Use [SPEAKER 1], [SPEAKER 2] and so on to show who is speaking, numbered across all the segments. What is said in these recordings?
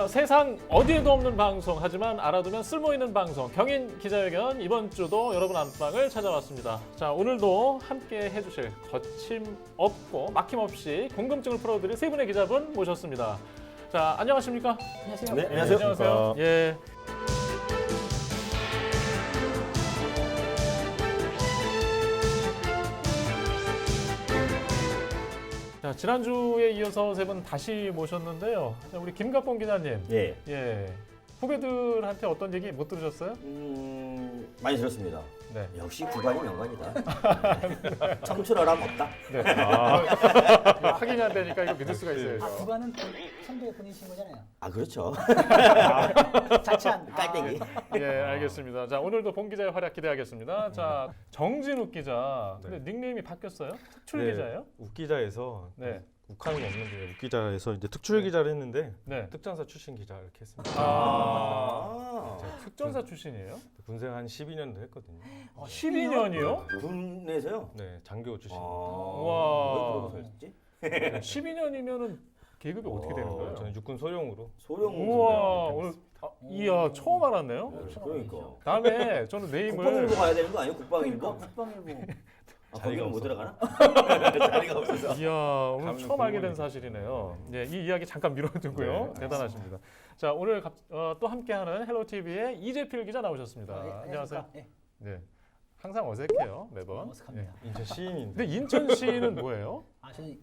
[SPEAKER 1] 자, 세상 어디에도 없는 방송, 하지만 알아두면 쓸모있는 방송, 경인 기자회견 이번 주도 여러분 안방을 찾아왔습니다. 자, 오늘도 함께 해주실 거침없고 막힘없이 궁금증을 풀어드릴 세 분의 기자분 모셨습니다. 자, 안녕하십니까?
[SPEAKER 2] 안녕하세요.
[SPEAKER 3] 네, 안녕하세요.
[SPEAKER 1] 안녕하세요. 예. 자, 지난주에 이어서 세 분 다시 모셨는데요. 자, 우리 김갑봉 기자님.
[SPEAKER 3] 예.
[SPEAKER 1] 예. 후배들한테 어떤 얘기 못 들으셨어요?
[SPEAKER 3] 많이 들었습니다.
[SPEAKER 1] 네.
[SPEAKER 3] 역시 구관이 명관이다. 청출어람 없다.
[SPEAKER 1] 네. 확인이 안 되니까 이거 믿을 수가 있어요.
[SPEAKER 2] 아, 구관은 선배 본인이신 거잖아요.
[SPEAKER 3] 아 그렇죠.
[SPEAKER 2] 자찬.
[SPEAKER 3] 깔땡이.
[SPEAKER 1] 예, 알겠습니다. 자, 오늘도 봉 기자의 활약 기대하겠습니다. 자, 정진욱 기자. 근데 닉네임이 바뀌었어요? 특출 기자예요?
[SPEAKER 4] 웃기자에서
[SPEAKER 1] 네.
[SPEAKER 4] 욱하는 거 없는데 웃기자에서 이제 특출 기자를 했는데
[SPEAKER 1] 네.
[SPEAKER 4] 특전사 출신 기자 이렇게 했습니다.
[SPEAKER 1] 제가 특전사 출신이에요?
[SPEAKER 4] 군생 한 12년도 했거든요.
[SPEAKER 1] 12년이요?
[SPEAKER 3] 군에서요.
[SPEAKER 4] 네, 장교 출신.
[SPEAKER 1] 우와.
[SPEAKER 3] 왜 그러고 살지?
[SPEAKER 1] 12년이면은 계급이 어떻게 되는 거예요?
[SPEAKER 4] 저는 육군 소령으로.
[SPEAKER 3] 소령.
[SPEAKER 1] 우와, 오늘 이야, 처음 알았네요.
[SPEAKER 3] 그러니까.
[SPEAKER 1] 다음에 저는
[SPEAKER 3] 국방일보
[SPEAKER 1] 네임을
[SPEAKER 3] 가야 되는 거 아니에요? 국방일보?
[SPEAKER 2] 국방일보.
[SPEAKER 3] 아,
[SPEAKER 4] 자리가
[SPEAKER 3] 거기는 못
[SPEAKER 4] 없어서.
[SPEAKER 3] 들어가나? 자리가 없어서.
[SPEAKER 1] 이야, 오늘
[SPEAKER 4] 가면
[SPEAKER 1] 처음 알게 된
[SPEAKER 4] 궁금하니까.
[SPEAKER 1] 사실이네요. 예, 이 이야기 잠깐 미뤄두고요.
[SPEAKER 4] 네,
[SPEAKER 1] 대단하십니다. 자, 오늘 또 함께하는 헬로TV의 이재필 기자 나오셨습니다.
[SPEAKER 2] 네,
[SPEAKER 1] 안녕하세요.
[SPEAKER 2] 네.
[SPEAKER 1] 네, 항상 어색해요, 매번.
[SPEAKER 2] 어색합니다.
[SPEAKER 4] 인천 시인인데.
[SPEAKER 1] 근데 인천시는 뭐예요?
[SPEAKER 2] 아, 저는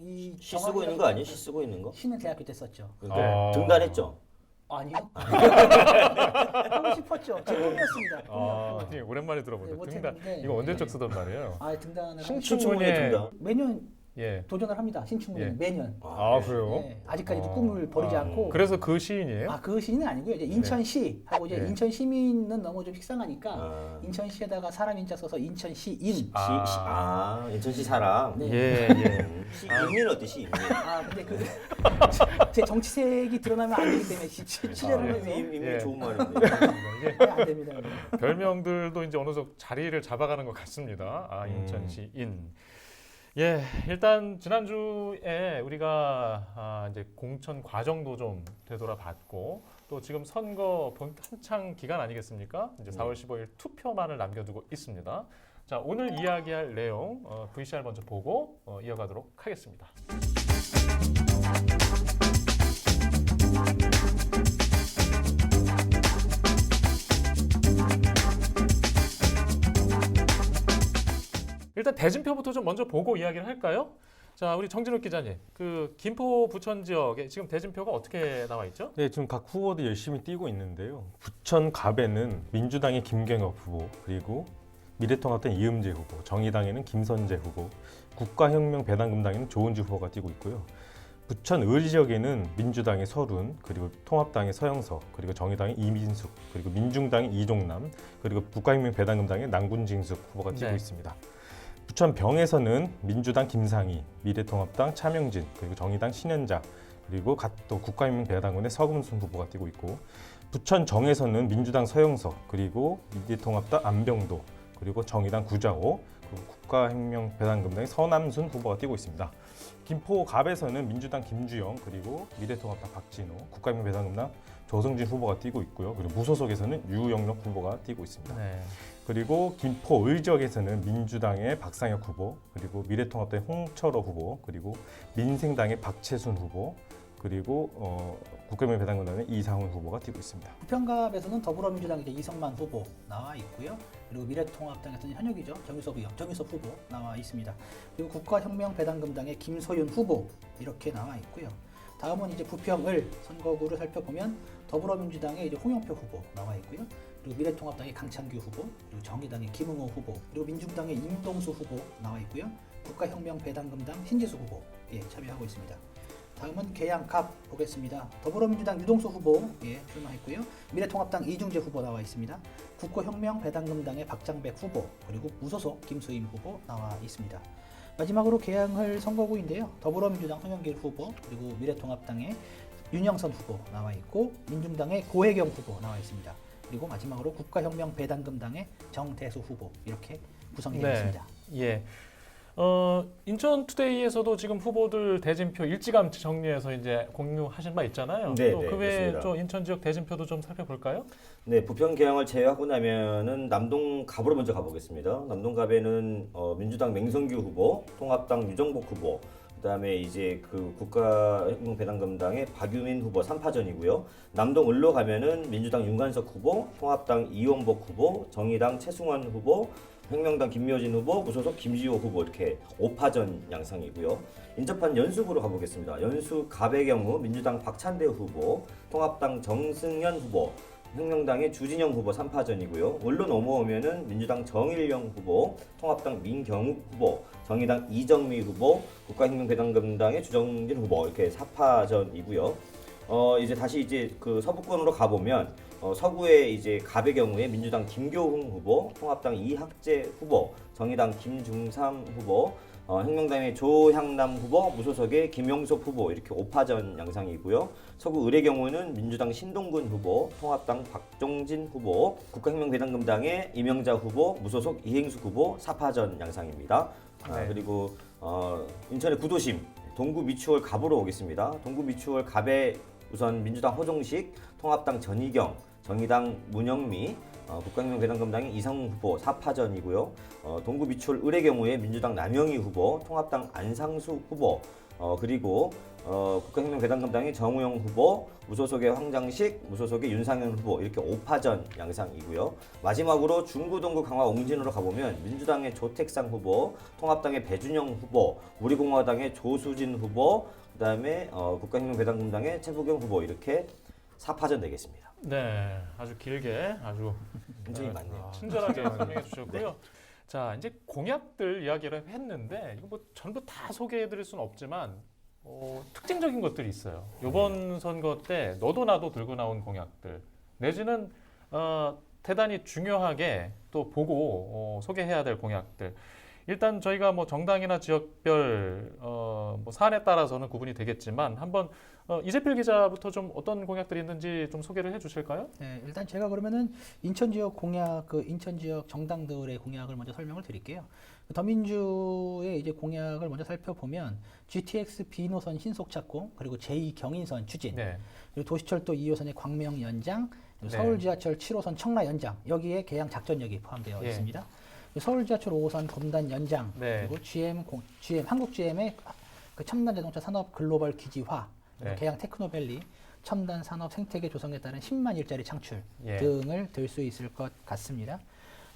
[SPEAKER 2] 이
[SPEAKER 3] 시 쓰고 있는 거 아니에요? 시 쓰고 있는 거?
[SPEAKER 2] 시는 대학교 때 썼죠.
[SPEAKER 3] 근데
[SPEAKER 1] 아.
[SPEAKER 3] 등단했죠?
[SPEAKER 2] 아니요. 하고 싶었죠. 제 꿈이었습니다.
[SPEAKER 1] 예, 오랜만에 들어보죠.
[SPEAKER 2] 네,
[SPEAKER 1] 등단.
[SPEAKER 2] 못했는데.
[SPEAKER 1] 이거 언제적 쓰던 말이에요?
[SPEAKER 2] 아, 등단을 하고
[SPEAKER 1] 신춘문예.
[SPEAKER 3] 등단.
[SPEAKER 2] 매년
[SPEAKER 1] 예.
[SPEAKER 2] 도전을 합니다. 신춘문예
[SPEAKER 1] 예.
[SPEAKER 2] 매년.
[SPEAKER 1] 아, 그래요?
[SPEAKER 2] 네, 아직까지도 꿈을 버리지 않고.
[SPEAKER 1] 그래서 그 시인이에요?
[SPEAKER 2] 아, 그 시는 아니고요. 이제 인천시 하고 이제
[SPEAKER 1] 네.
[SPEAKER 2] 인천 시민은 너무 좀 식상하니까
[SPEAKER 3] 아.
[SPEAKER 2] 인천시에다가 사람 인자 써서 인천시인.
[SPEAKER 3] 인천시 사람.
[SPEAKER 2] 네.
[SPEAKER 1] 예, 예.
[SPEAKER 3] 시인민 어때 시인민?
[SPEAKER 2] 아, 근데 제 정치색이 드러나면 안 되기 때문에 취재를 해서
[SPEAKER 3] 인민
[SPEAKER 1] 예.
[SPEAKER 3] 좋은 말인데.
[SPEAKER 1] 이게
[SPEAKER 2] 안 됩니다.
[SPEAKER 1] 별명들도 이제 어느 정도 자리를 잡아가는 것 같습니다. 인천시인. 예, 일단 지난주에 우리가 이제 공천 과정도 좀 되돌아봤고 또 지금 선거 한창 기간 아니겠습니까? 이제 4월 15일 투표만을 남겨두고 있습니다. 자, 오늘 이야기할 내용 VCR 먼저 보고 이어가도록 하겠습니다. 일단 대진표부터 좀 먼저 보고 이야기를 할까요? 자, 우리 정진욱 기자님, 그 김포 부천 지역에 지금 대진표가 어떻게 나와 있죠?
[SPEAKER 4] 네, 지금 각 후보도 열심히 뛰고 있는데요. 부천 갑에는 민주당의 김경엽 후보, 그리고 미래통합당 이음재 후보, 정의당에는 김선재 후보, 국가혁명배당금당에는 조은주 후보가 뛰고 있고요. 부천 을 지역에는 민주당의 서른, 그리고 통합당의 서영석, 그리고 정의당의 이민숙, 그리고 민중당의 이종남, 그리고 국가혁명배당금당의 남군징숙 후보가 뛰고
[SPEAKER 1] 네.
[SPEAKER 4] 있습니다. 부천 병에서는 민주당 김상희, 미래통합당 차명진, 그리고 정의당 신현자, 그리고 또 국가혁명배당원의 서금순 후보가 뛰고 있고, 부천 정에서는 민주당 서영석, 그리고 미래통합당 안병도, 그리고 정의당 구자호, 그리고 국가혁명배당금당의 서남순 후보가 뛰고 있습니다. 김포 갑에서는 민주당 김주영, 그리고 미래통합당 박진호, 국가혁명배당금당 조성진 후보가 뛰고 있고요. 그리고 무소속에서는 유영록 후보가 뛰고 있습니다.
[SPEAKER 1] 네.
[SPEAKER 4] 그리고 김포 을 지역에서는 민주당의 박상혁 후보, 그리고 미래통합당의 홍철호 후보, 그리고 민생당의 박채순 후보, 그리고 국가혁명배당금당의 이상훈 후보가 뛰고 있습니다.
[SPEAKER 2] 부평갑에서는 더불어민주당 이제 이성만 후보 나와 있고요. 그리고 미래통합당에서는 현역이죠. 정유섭 후보 나와 있습니다. 그리고 국가혁명배당금당의 김소윤 후보 이렇게 나와 있고요. 다음은 이제 부평을 선거구를 살펴보면 더불어민주당의 이제 홍영표 후보 나와 있고요. 그리고 미래통합당의 강창규 후보, 그리고 정의당의 김응호 후보, 그리고 민중당의 임동수 후보 나와 있고요. 국가혁명배당금당 신지수 후보 참여하고 있습니다. 다음은 계양갑 보겠습니다. 더불어민주당 유동수 후보 출마했고요. 미래통합당 이중재 후보 나와 있습니다. 국가혁명배당금당의 박장백 후보, 그리고 무소속 김수임 후보 나와 있습니다. 마지막으로 계양을 선거구인데요. 더불어민주당 송영길 후보, 그리고 미래통합당의 윤영선 후보 나와 있고, 민중당의 고혜경 후보 나와 있습니다. 그리고 마지막으로 국가혁명배당금당의 정대수 후보 이렇게 구성이 되어 있습니다.
[SPEAKER 1] 예. 인천 투데이에서도 지금 후보들 대진표 일찌감치 정리해서 이제 공유하신 바 있잖아요.
[SPEAKER 3] 네,
[SPEAKER 1] 또
[SPEAKER 3] 네,
[SPEAKER 1] 그 외에
[SPEAKER 3] 그렇습니다.
[SPEAKER 1] 또 인천 지역 대진표도 좀 살펴볼까요?
[SPEAKER 3] 네, 부평 계양을 제외하고 나면은 남동갑으로 먼저 가보겠습니다. 남동갑에는 민주당 맹성규 후보, 통합당 유정복 후보, 그다음에 이제 그 국가혁명배당금당의 박유민 후보 3파전이고요. 남동 을로 가면은 민주당 윤관석 후보, 통합당 이원복 후보, 정의당 최승원 후보, 혁명당 김묘진 후보, 무소속 김지호 후보 이렇게 5파전 양상이고요. 인접한 연수구로 가보겠습니다. 연수갑의 경우 민주당 박찬대 후보, 통합당 정승현 후보, 혁명당의 주진영 후보 3파전이고요. 을로 넘어오면은 민주당 정일영 후보, 통합당 민경욱 후보, 정의당 이정미 후보, 국가혁명배당금당의 주정진 후보 이렇게 4파전이고요. 이제 다시 이제 그 서부권으로 가보면 서구에 이제 갑의 경우에 민주당 김교흥 후보, 통합당 이학재 후보, 정의당 김중삼 후보, 혁명당의 조향남 후보, 무소속의 김용석 후보 이렇게 5파전 양상이고요. 서구 을의 경우는 민주당 신동근 후보, 통합당 박종진 후보, 국가혁명배당금당의 이명자 후보, 무소속 이행숙 후보 4파전 양상입니다.
[SPEAKER 1] 네.
[SPEAKER 3] 그리고 인천의 구도심 동구 미추홀 갑으로 오겠습니다. 동구 미추홀 갑에 우선 민주당 허종식, 통합당 전희경, 정의당 문영미, 국가혁명배당금당의 이상훈 후보 4파전이고요. 동구 미추홀 을의 경우에 민주당 남영희 후보, 통합당 안상수 후보, 그리고 국가혁명배당금당의 정우영 후보, 무소속의 황장식, 무소속의 윤상현 후보 이렇게 5파전 양상이고요. 마지막으로 중구, 동구, 강화, 옹진으로 가보면 민주당의 조택상 후보, 통합당의 배준영 후보, 우리공화당의 조수진 후보, 그다음에 국가혁명배당금당의 최부경 후보 이렇게 4파전 되겠습니다.
[SPEAKER 1] 네, 아주 길게 아주
[SPEAKER 3] 굉장히 많네요.
[SPEAKER 1] 친절하게 설명해 주셨고요. 자, 이제 공약들 이야기를 했는데 이거 뭐 전부 다 소개해드릴 수는 없지만 특징적인 것들이 있어요. 이번 선거 때 너도 나도 들고 나온 공약들 내지는 대단히 중요하게 또 보고 소개해야 될 공약들. 일단 저희가 뭐 정당이나 지역별 뭐 사안에 따라서는 구분이 되겠지만 한번 이재필 기자부터 좀 어떤 공약들이 있는지 좀 소개를 해주실까요?
[SPEAKER 2] 네, 일단 제가 그러면은 인천 지역 공약, 인천 지역 정당들의 공약을 먼저 설명을 드릴게요. 더민주의 이제 공약을 먼저 살펴보면 GTX B노선 신속 착공, 그리고 제2경인선 추진,
[SPEAKER 1] 네.
[SPEAKER 2] 그리고 도시철도 2호선의 광명 연장, 그리고
[SPEAKER 1] 네.
[SPEAKER 2] 서울 지하철 7호선 청라 연장, 여기에 개양 작전역이 포함되어
[SPEAKER 1] 예.
[SPEAKER 2] 있습니다. 서울 지하철 5호선 검단 연장,
[SPEAKER 1] 네.
[SPEAKER 2] 그리고 한국 GM의 그 첨단 자동차 산업 글로벌 기지화,
[SPEAKER 1] 네.
[SPEAKER 2] 개양 테크노밸리, 첨단 산업 생태계 조성에 따른 10만 일자리 창출
[SPEAKER 1] 예.
[SPEAKER 2] 등을 들 수 있을 것 같습니다.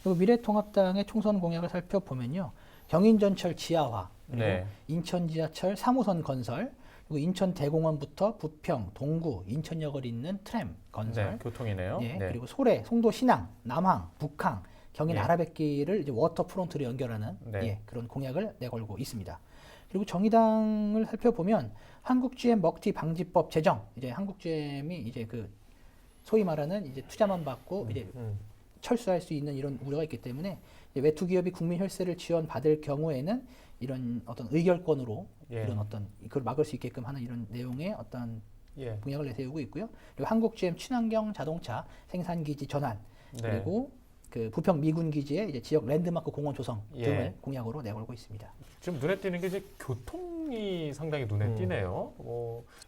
[SPEAKER 2] 그리고 미래통합당의 총선 공약을 살펴보면요, 경인전철 지하화, 그리고
[SPEAKER 1] 네.
[SPEAKER 2] 인천 지하철 3호선 건설, 그리고 인천 대공원부터 부평, 동구, 인천역을 잇는 트램 건설,
[SPEAKER 1] 네, 교통이네요.
[SPEAKER 2] 예,
[SPEAKER 1] 네.
[SPEAKER 2] 그리고 소래, 송도 신항, 남항, 북항, 경인
[SPEAKER 1] 예.
[SPEAKER 2] 아라뱃길을 이제 워터프론트로 연결하는
[SPEAKER 1] 네.
[SPEAKER 2] 예, 그런 공약을 내걸고 있습니다. 그리고 정의당을 살펴보면 한국GM 먹튀 방지법 제정, 이제 한국GM이 이제 그 소위 말하는 이제 투자만 받고 이제 철수할 수 있는 이런 우려가 있기 때문에 이제 외투 기업이 국민 혈세를 지원받을 경우에는 이런 어떤 의결권으로
[SPEAKER 1] 예.
[SPEAKER 2] 이런 어떤 그걸 막을 수 있게끔 하는 이런 내용의 어떤
[SPEAKER 1] 예.
[SPEAKER 2] 공약을 내세우고 있고요. 그리고 한국GM 친환경 자동차 생산기지 전환,
[SPEAKER 1] 네.
[SPEAKER 2] 그리고 그 부평 미군 기지의 이제 지역 랜드마크 공원 조성
[SPEAKER 1] 예.
[SPEAKER 2] 등을 공약으로 내걸고 있습니다.
[SPEAKER 1] 지금 눈에 띄는 게 이제 교통이 상당히 눈에 띄네요.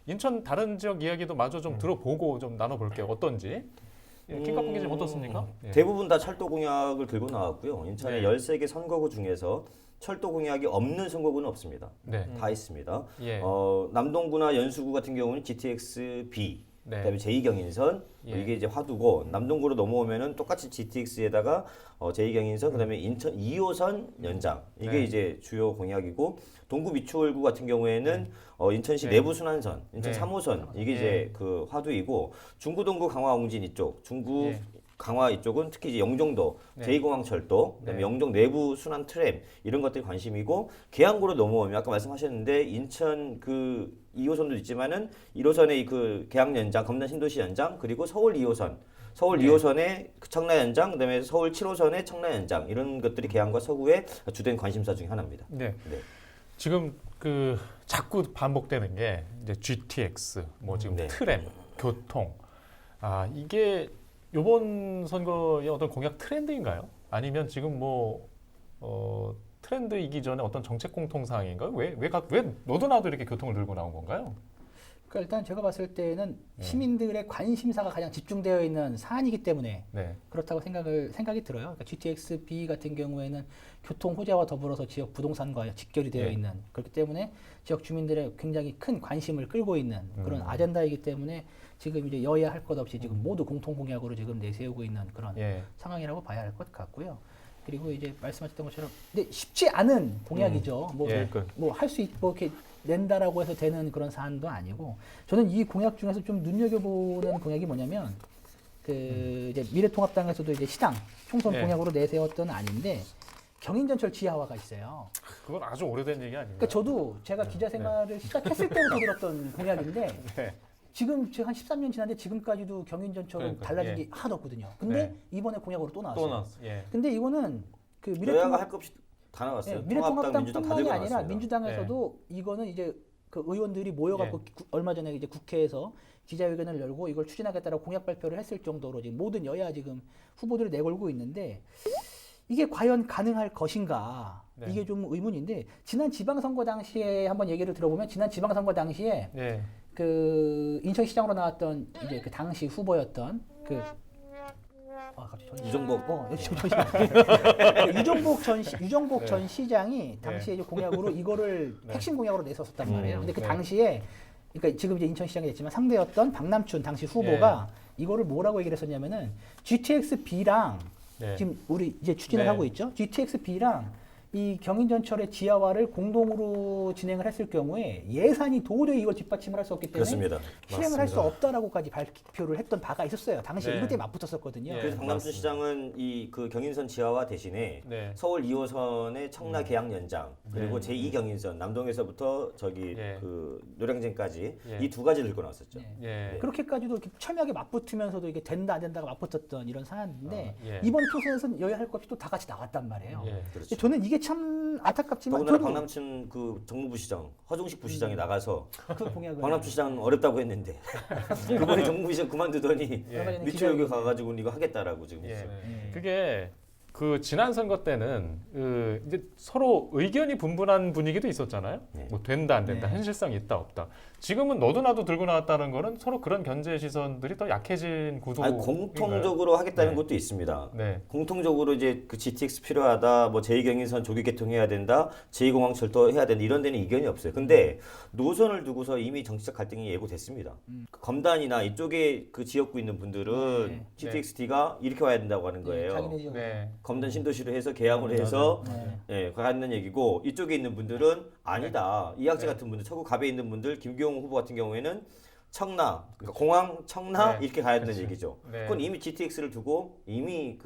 [SPEAKER 1] 인천 다른 지역 이야기도 마저 좀 들어보고 좀 나눠볼게요. 어떤지. 예, 김갑봉 기자님 어떻습니까? 예.
[SPEAKER 3] 대부분 다 철도 공약을 들고 나왔고요. 인천의
[SPEAKER 1] 네.
[SPEAKER 3] 13개 선거구 중에서 철도 공약이 없는 선거구는 없습니다.
[SPEAKER 1] 네.
[SPEAKER 3] 다 있습니다.
[SPEAKER 1] 예.
[SPEAKER 3] 남동구나 연수구 같은 경우는 GTX B,
[SPEAKER 1] 네.
[SPEAKER 3] 그다음에 제2경인선
[SPEAKER 1] 예.
[SPEAKER 3] 이게 이제 화두고 남동구로 넘어오면은 똑같이 GTX에다가 제2경인선 그다음에 인천 2호선 연장 이게
[SPEAKER 1] 네.
[SPEAKER 3] 이제 주요 공약이고 동구 미추홀구 같은 경우에는 인천시
[SPEAKER 1] 네.
[SPEAKER 3] 내부 순환선, 인천
[SPEAKER 1] 네.
[SPEAKER 3] 3호선 이게
[SPEAKER 1] 예.
[SPEAKER 3] 이제 그 화두이고 중구 동구 강화 옹진 이쪽 중구
[SPEAKER 1] 예.
[SPEAKER 3] 강화 이쪽은 특히 이제 영종도
[SPEAKER 1] 네.
[SPEAKER 3] 제2공항철도 그다음에
[SPEAKER 1] 네.
[SPEAKER 3] 영종 내부 순환 트램 이런 것들이 관심이고 계양구로 넘어오면 아까 말씀하셨는데 인천 그 2호선도 있지만은 1호선의 그 계양 연장 검단 신도시 연장 그리고 서울 2호선 서울
[SPEAKER 1] 네.
[SPEAKER 3] 2호선의 그 청라 연장 그다음에 서울 7호선의 청라 연장 이런 것들이 계양과 서구의 주된 관심사 중에 하나입니다.
[SPEAKER 1] 네.
[SPEAKER 3] 네.
[SPEAKER 1] 지금 그 자꾸 반복되는 게 이제 GTX, 뭐 지금
[SPEAKER 3] 네.
[SPEAKER 1] 트램, 교통. 이게 이번 선거의 어떤 공약 트렌드인가요? 아니면 지금 뭐 트렌드이기 전에 어떤 정책 공통사항인가요? 왜 너도 나도 이렇게 교통을 들고 나온 건가요?
[SPEAKER 2] 그러니까 일단 제가 봤을 때는
[SPEAKER 1] 네.
[SPEAKER 2] 시민들의 관심사가 가장 집중되어 있는 사안이기 때문에
[SPEAKER 1] 네.
[SPEAKER 2] 그렇다고 생각이 들어요. 그러니까 GTX-B 같은 경우에는 교통 호재와 더불어서 지역 부동산과 직결이 되어
[SPEAKER 1] 네.
[SPEAKER 2] 있는 그렇기 때문에 지역 주민들의 굉장히 큰 관심을 끌고 있는 그런 아젠다이기 때문에 지금 이제 여야 할 것 없이 지금 모두 공통 공약으로 지금 내세우고 있는 그런
[SPEAKER 1] 예.
[SPEAKER 2] 상황이라고 봐야 할 것 같고요. 그리고 이제 말씀하셨던 것처럼 근데 쉽지 않은 공약이죠.
[SPEAKER 1] 예.
[SPEAKER 2] 뭐 할 수 있고 이렇게 낸다라고 해서 되는 그런 사안도 아니고 저는 이 공약 중에서 좀 눈여겨보는 공약이 뭐냐면 그 이제 미래통합당에서도 이제 시장 총선
[SPEAKER 1] 네.
[SPEAKER 2] 공약으로 내세웠던 안인데 경인전철 지하화가 있어요.
[SPEAKER 1] 그건 아주 오래된 얘기 아닌가요?
[SPEAKER 2] 그러니까 저도 제가 기자 생활을 시작했을 때부터 들었던 공약인데
[SPEAKER 1] 네.
[SPEAKER 2] 지금 한 13년 지났는데 지금까지도 경인전철은
[SPEAKER 1] 그러니까요.
[SPEAKER 2] 달라진
[SPEAKER 1] 예.
[SPEAKER 2] 게 하나도 없거든요. 근데
[SPEAKER 1] 네.
[SPEAKER 2] 이번에 공약으로 또 나왔어요.
[SPEAKER 4] 또 나왔어.
[SPEAKER 1] 예.
[SPEAKER 2] 근데 이거는 그
[SPEAKER 3] 여야가 할 것 없이 다 나왔어요. 통합당, 민주당 다
[SPEAKER 2] 미래통합당뿐만이
[SPEAKER 3] 들고
[SPEAKER 2] 아니라
[SPEAKER 3] 나왔습니다.
[SPEAKER 2] 민주당에서도 이거는 이제 그 의원들이 모여갖고 얼마 전에 이제 국회에서 기자회견을 열고 이걸 추진하겠다라고 공약 발표를 했을 정도로 지금 모든 여야 지금 후보들을 내걸고 있는데 이게 과연 가능할 것인가
[SPEAKER 1] 네.
[SPEAKER 2] 이게 좀 의문인데 지난 지방선거 당시에 한번 얘기를 들어보면 지난 지방선거 당시에
[SPEAKER 1] 예.
[SPEAKER 2] 그 인천시장으로 나왔던 이제 그 당시 후보였던 그 갑자기 정신이
[SPEAKER 3] 이정복.
[SPEAKER 2] 유정복
[SPEAKER 1] 네.
[SPEAKER 2] 전 시장이 당시에 이제 공약으로 이거를
[SPEAKER 1] 네.
[SPEAKER 2] 핵심 공약으로 내섰단 말이에요. 근데 그
[SPEAKER 1] 네.
[SPEAKER 2] 당시에 그러니까 지금 이제 인천시장이 됐지만 상대였던 박남춘 당시 후보가 이거를 뭐라고 얘기를 했었냐면은 GTX-B랑
[SPEAKER 1] 네.
[SPEAKER 2] 지금 우리 이제 추진을
[SPEAKER 1] 네.
[SPEAKER 2] 하고 있죠. GTX-B랑 이 경인전철의 지하화를 공동으로 진행을 했을 경우에 예산이 도저히 이걸 뒷받침을 할 수 없기 때문에
[SPEAKER 3] 그렇습니다.
[SPEAKER 2] 실행을 할 수
[SPEAKER 1] 맞습니다.
[SPEAKER 2] 없다라고까지 발표를 했던 바가 있었어요. 당시에
[SPEAKER 1] 네.
[SPEAKER 2] 이것 때문에 맞붙었었거든요.
[SPEAKER 1] 예.
[SPEAKER 3] 그래서 박남춘
[SPEAKER 1] 맞습니다.
[SPEAKER 3] 시장은 이 그 경인선 지하화 대신에
[SPEAKER 1] 네.
[SPEAKER 3] 서울 2호선의 청라 계양 연장 그리고
[SPEAKER 1] 네.
[SPEAKER 3] 제2 경인선 남동에서부터 저기
[SPEAKER 1] 예.
[SPEAKER 3] 그 노량진까지
[SPEAKER 1] 예.
[SPEAKER 3] 이 두 가지를 들고 나왔었죠.
[SPEAKER 2] 네.
[SPEAKER 1] 예.
[SPEAKER 2] 그렇게까지도 이렇게 첨예하게 맞붙으면서도 이게 된다 안 된다가 맞붙었던 이런 사안인데
[SPEAKER 1] 예.
[SPEAKER 2] 이번 총선에서는 여야 할 것 없이 또 다 같이 나왔단 말이에요.
[SPEAKER 1] 예.
[SPEAKER 3] 그렇죠.
[SPEAKER 2] 저는 이게 참 안타깝지만
[SPEAKER 3] 더군다나
[SPEAKER 2] 저도
[SPEAKER 3] 박남춘 그 정무부 시장 허종식 부시장이 나가서
[SPEAKER 2] 그 공약을
[SPEAKER 3] 박남춘 시장 어렵다고 했는데 그번에 정무부 시장 그만두더니
[SPEAKER 1] 예.
[SPEAKER 2] 얼마 전에
[SPEAKER 3] 미추홀교
[SPEAKER 2] 기자회견-
[SPEAKER 3] 가가지고 이거 하겠다라고 지금
[SPEAKER 1] 예.
[SPEAKER 3] 했어요.
[SPEAKER 2] 예.
[SPEAKER 1] 그게 그 지난 선거 때는 그 이제 서로 의견이 분분한 분위기도 있었잖아요.
[SPEAKER 3] 네.
[SPEAKER 1] 뭐 된다 안 된다,
[SPEAKER 2] 네.
[SPEAKER 1] 현실성이 있다 없다. 지금은 너도 나도 들고 나왔다는 거는 서로 그런 견제 시선들이 더 약해진 구도.
[SPEAKER 3] 아니, 공통적으로 하겠다는
[SPEAKER 1] 네.
[SPEAKER 3] 것도 있습니다.
[SPEAKER 1] 네.
[SPEAKER 3] 공통적으로 이제 그 GTX 필요하다, 뭐 제2경인선 조기 개통해야 된다, 제2공항 철도해야 된다 이런 데는 이견이 없어요. 근데 노선을 두고서 이미 정치적 갈등이 예고됐습니다. 그 검단이나 이쪽에 그 지역구 있는 분들은
[SPEAKER 2] 네.
[SPEAKER 3] GTX-T가 이렇게 와야 된다고 하는 거예요.
[SPEAKER 2] 자기네 지역.
[SPEAKER 1] 네.
[SPEAKER 3] 검단 신도시로 해서 계약을 해서
[SPEAKER 2] 네.
[SPEAKER 3] 가는 얘기고 이쪽에 있는 분들은 아니다. 이학재 같은 분들, 서구 갑에 있는 분들, 김경호 후보 같은 경우에는 청라, 그러니까 공항 청라
[SPEAKER 1] 네.
[SPEAKER 3] 이렇게 가야 된다는
[SPEAKER 1] 그렇죠.
[SPEAKER 3] 얘기죠.
[SPEAKER 1] 네.
[SPEAKER 3] 그건 이미 GTX를 두고 이미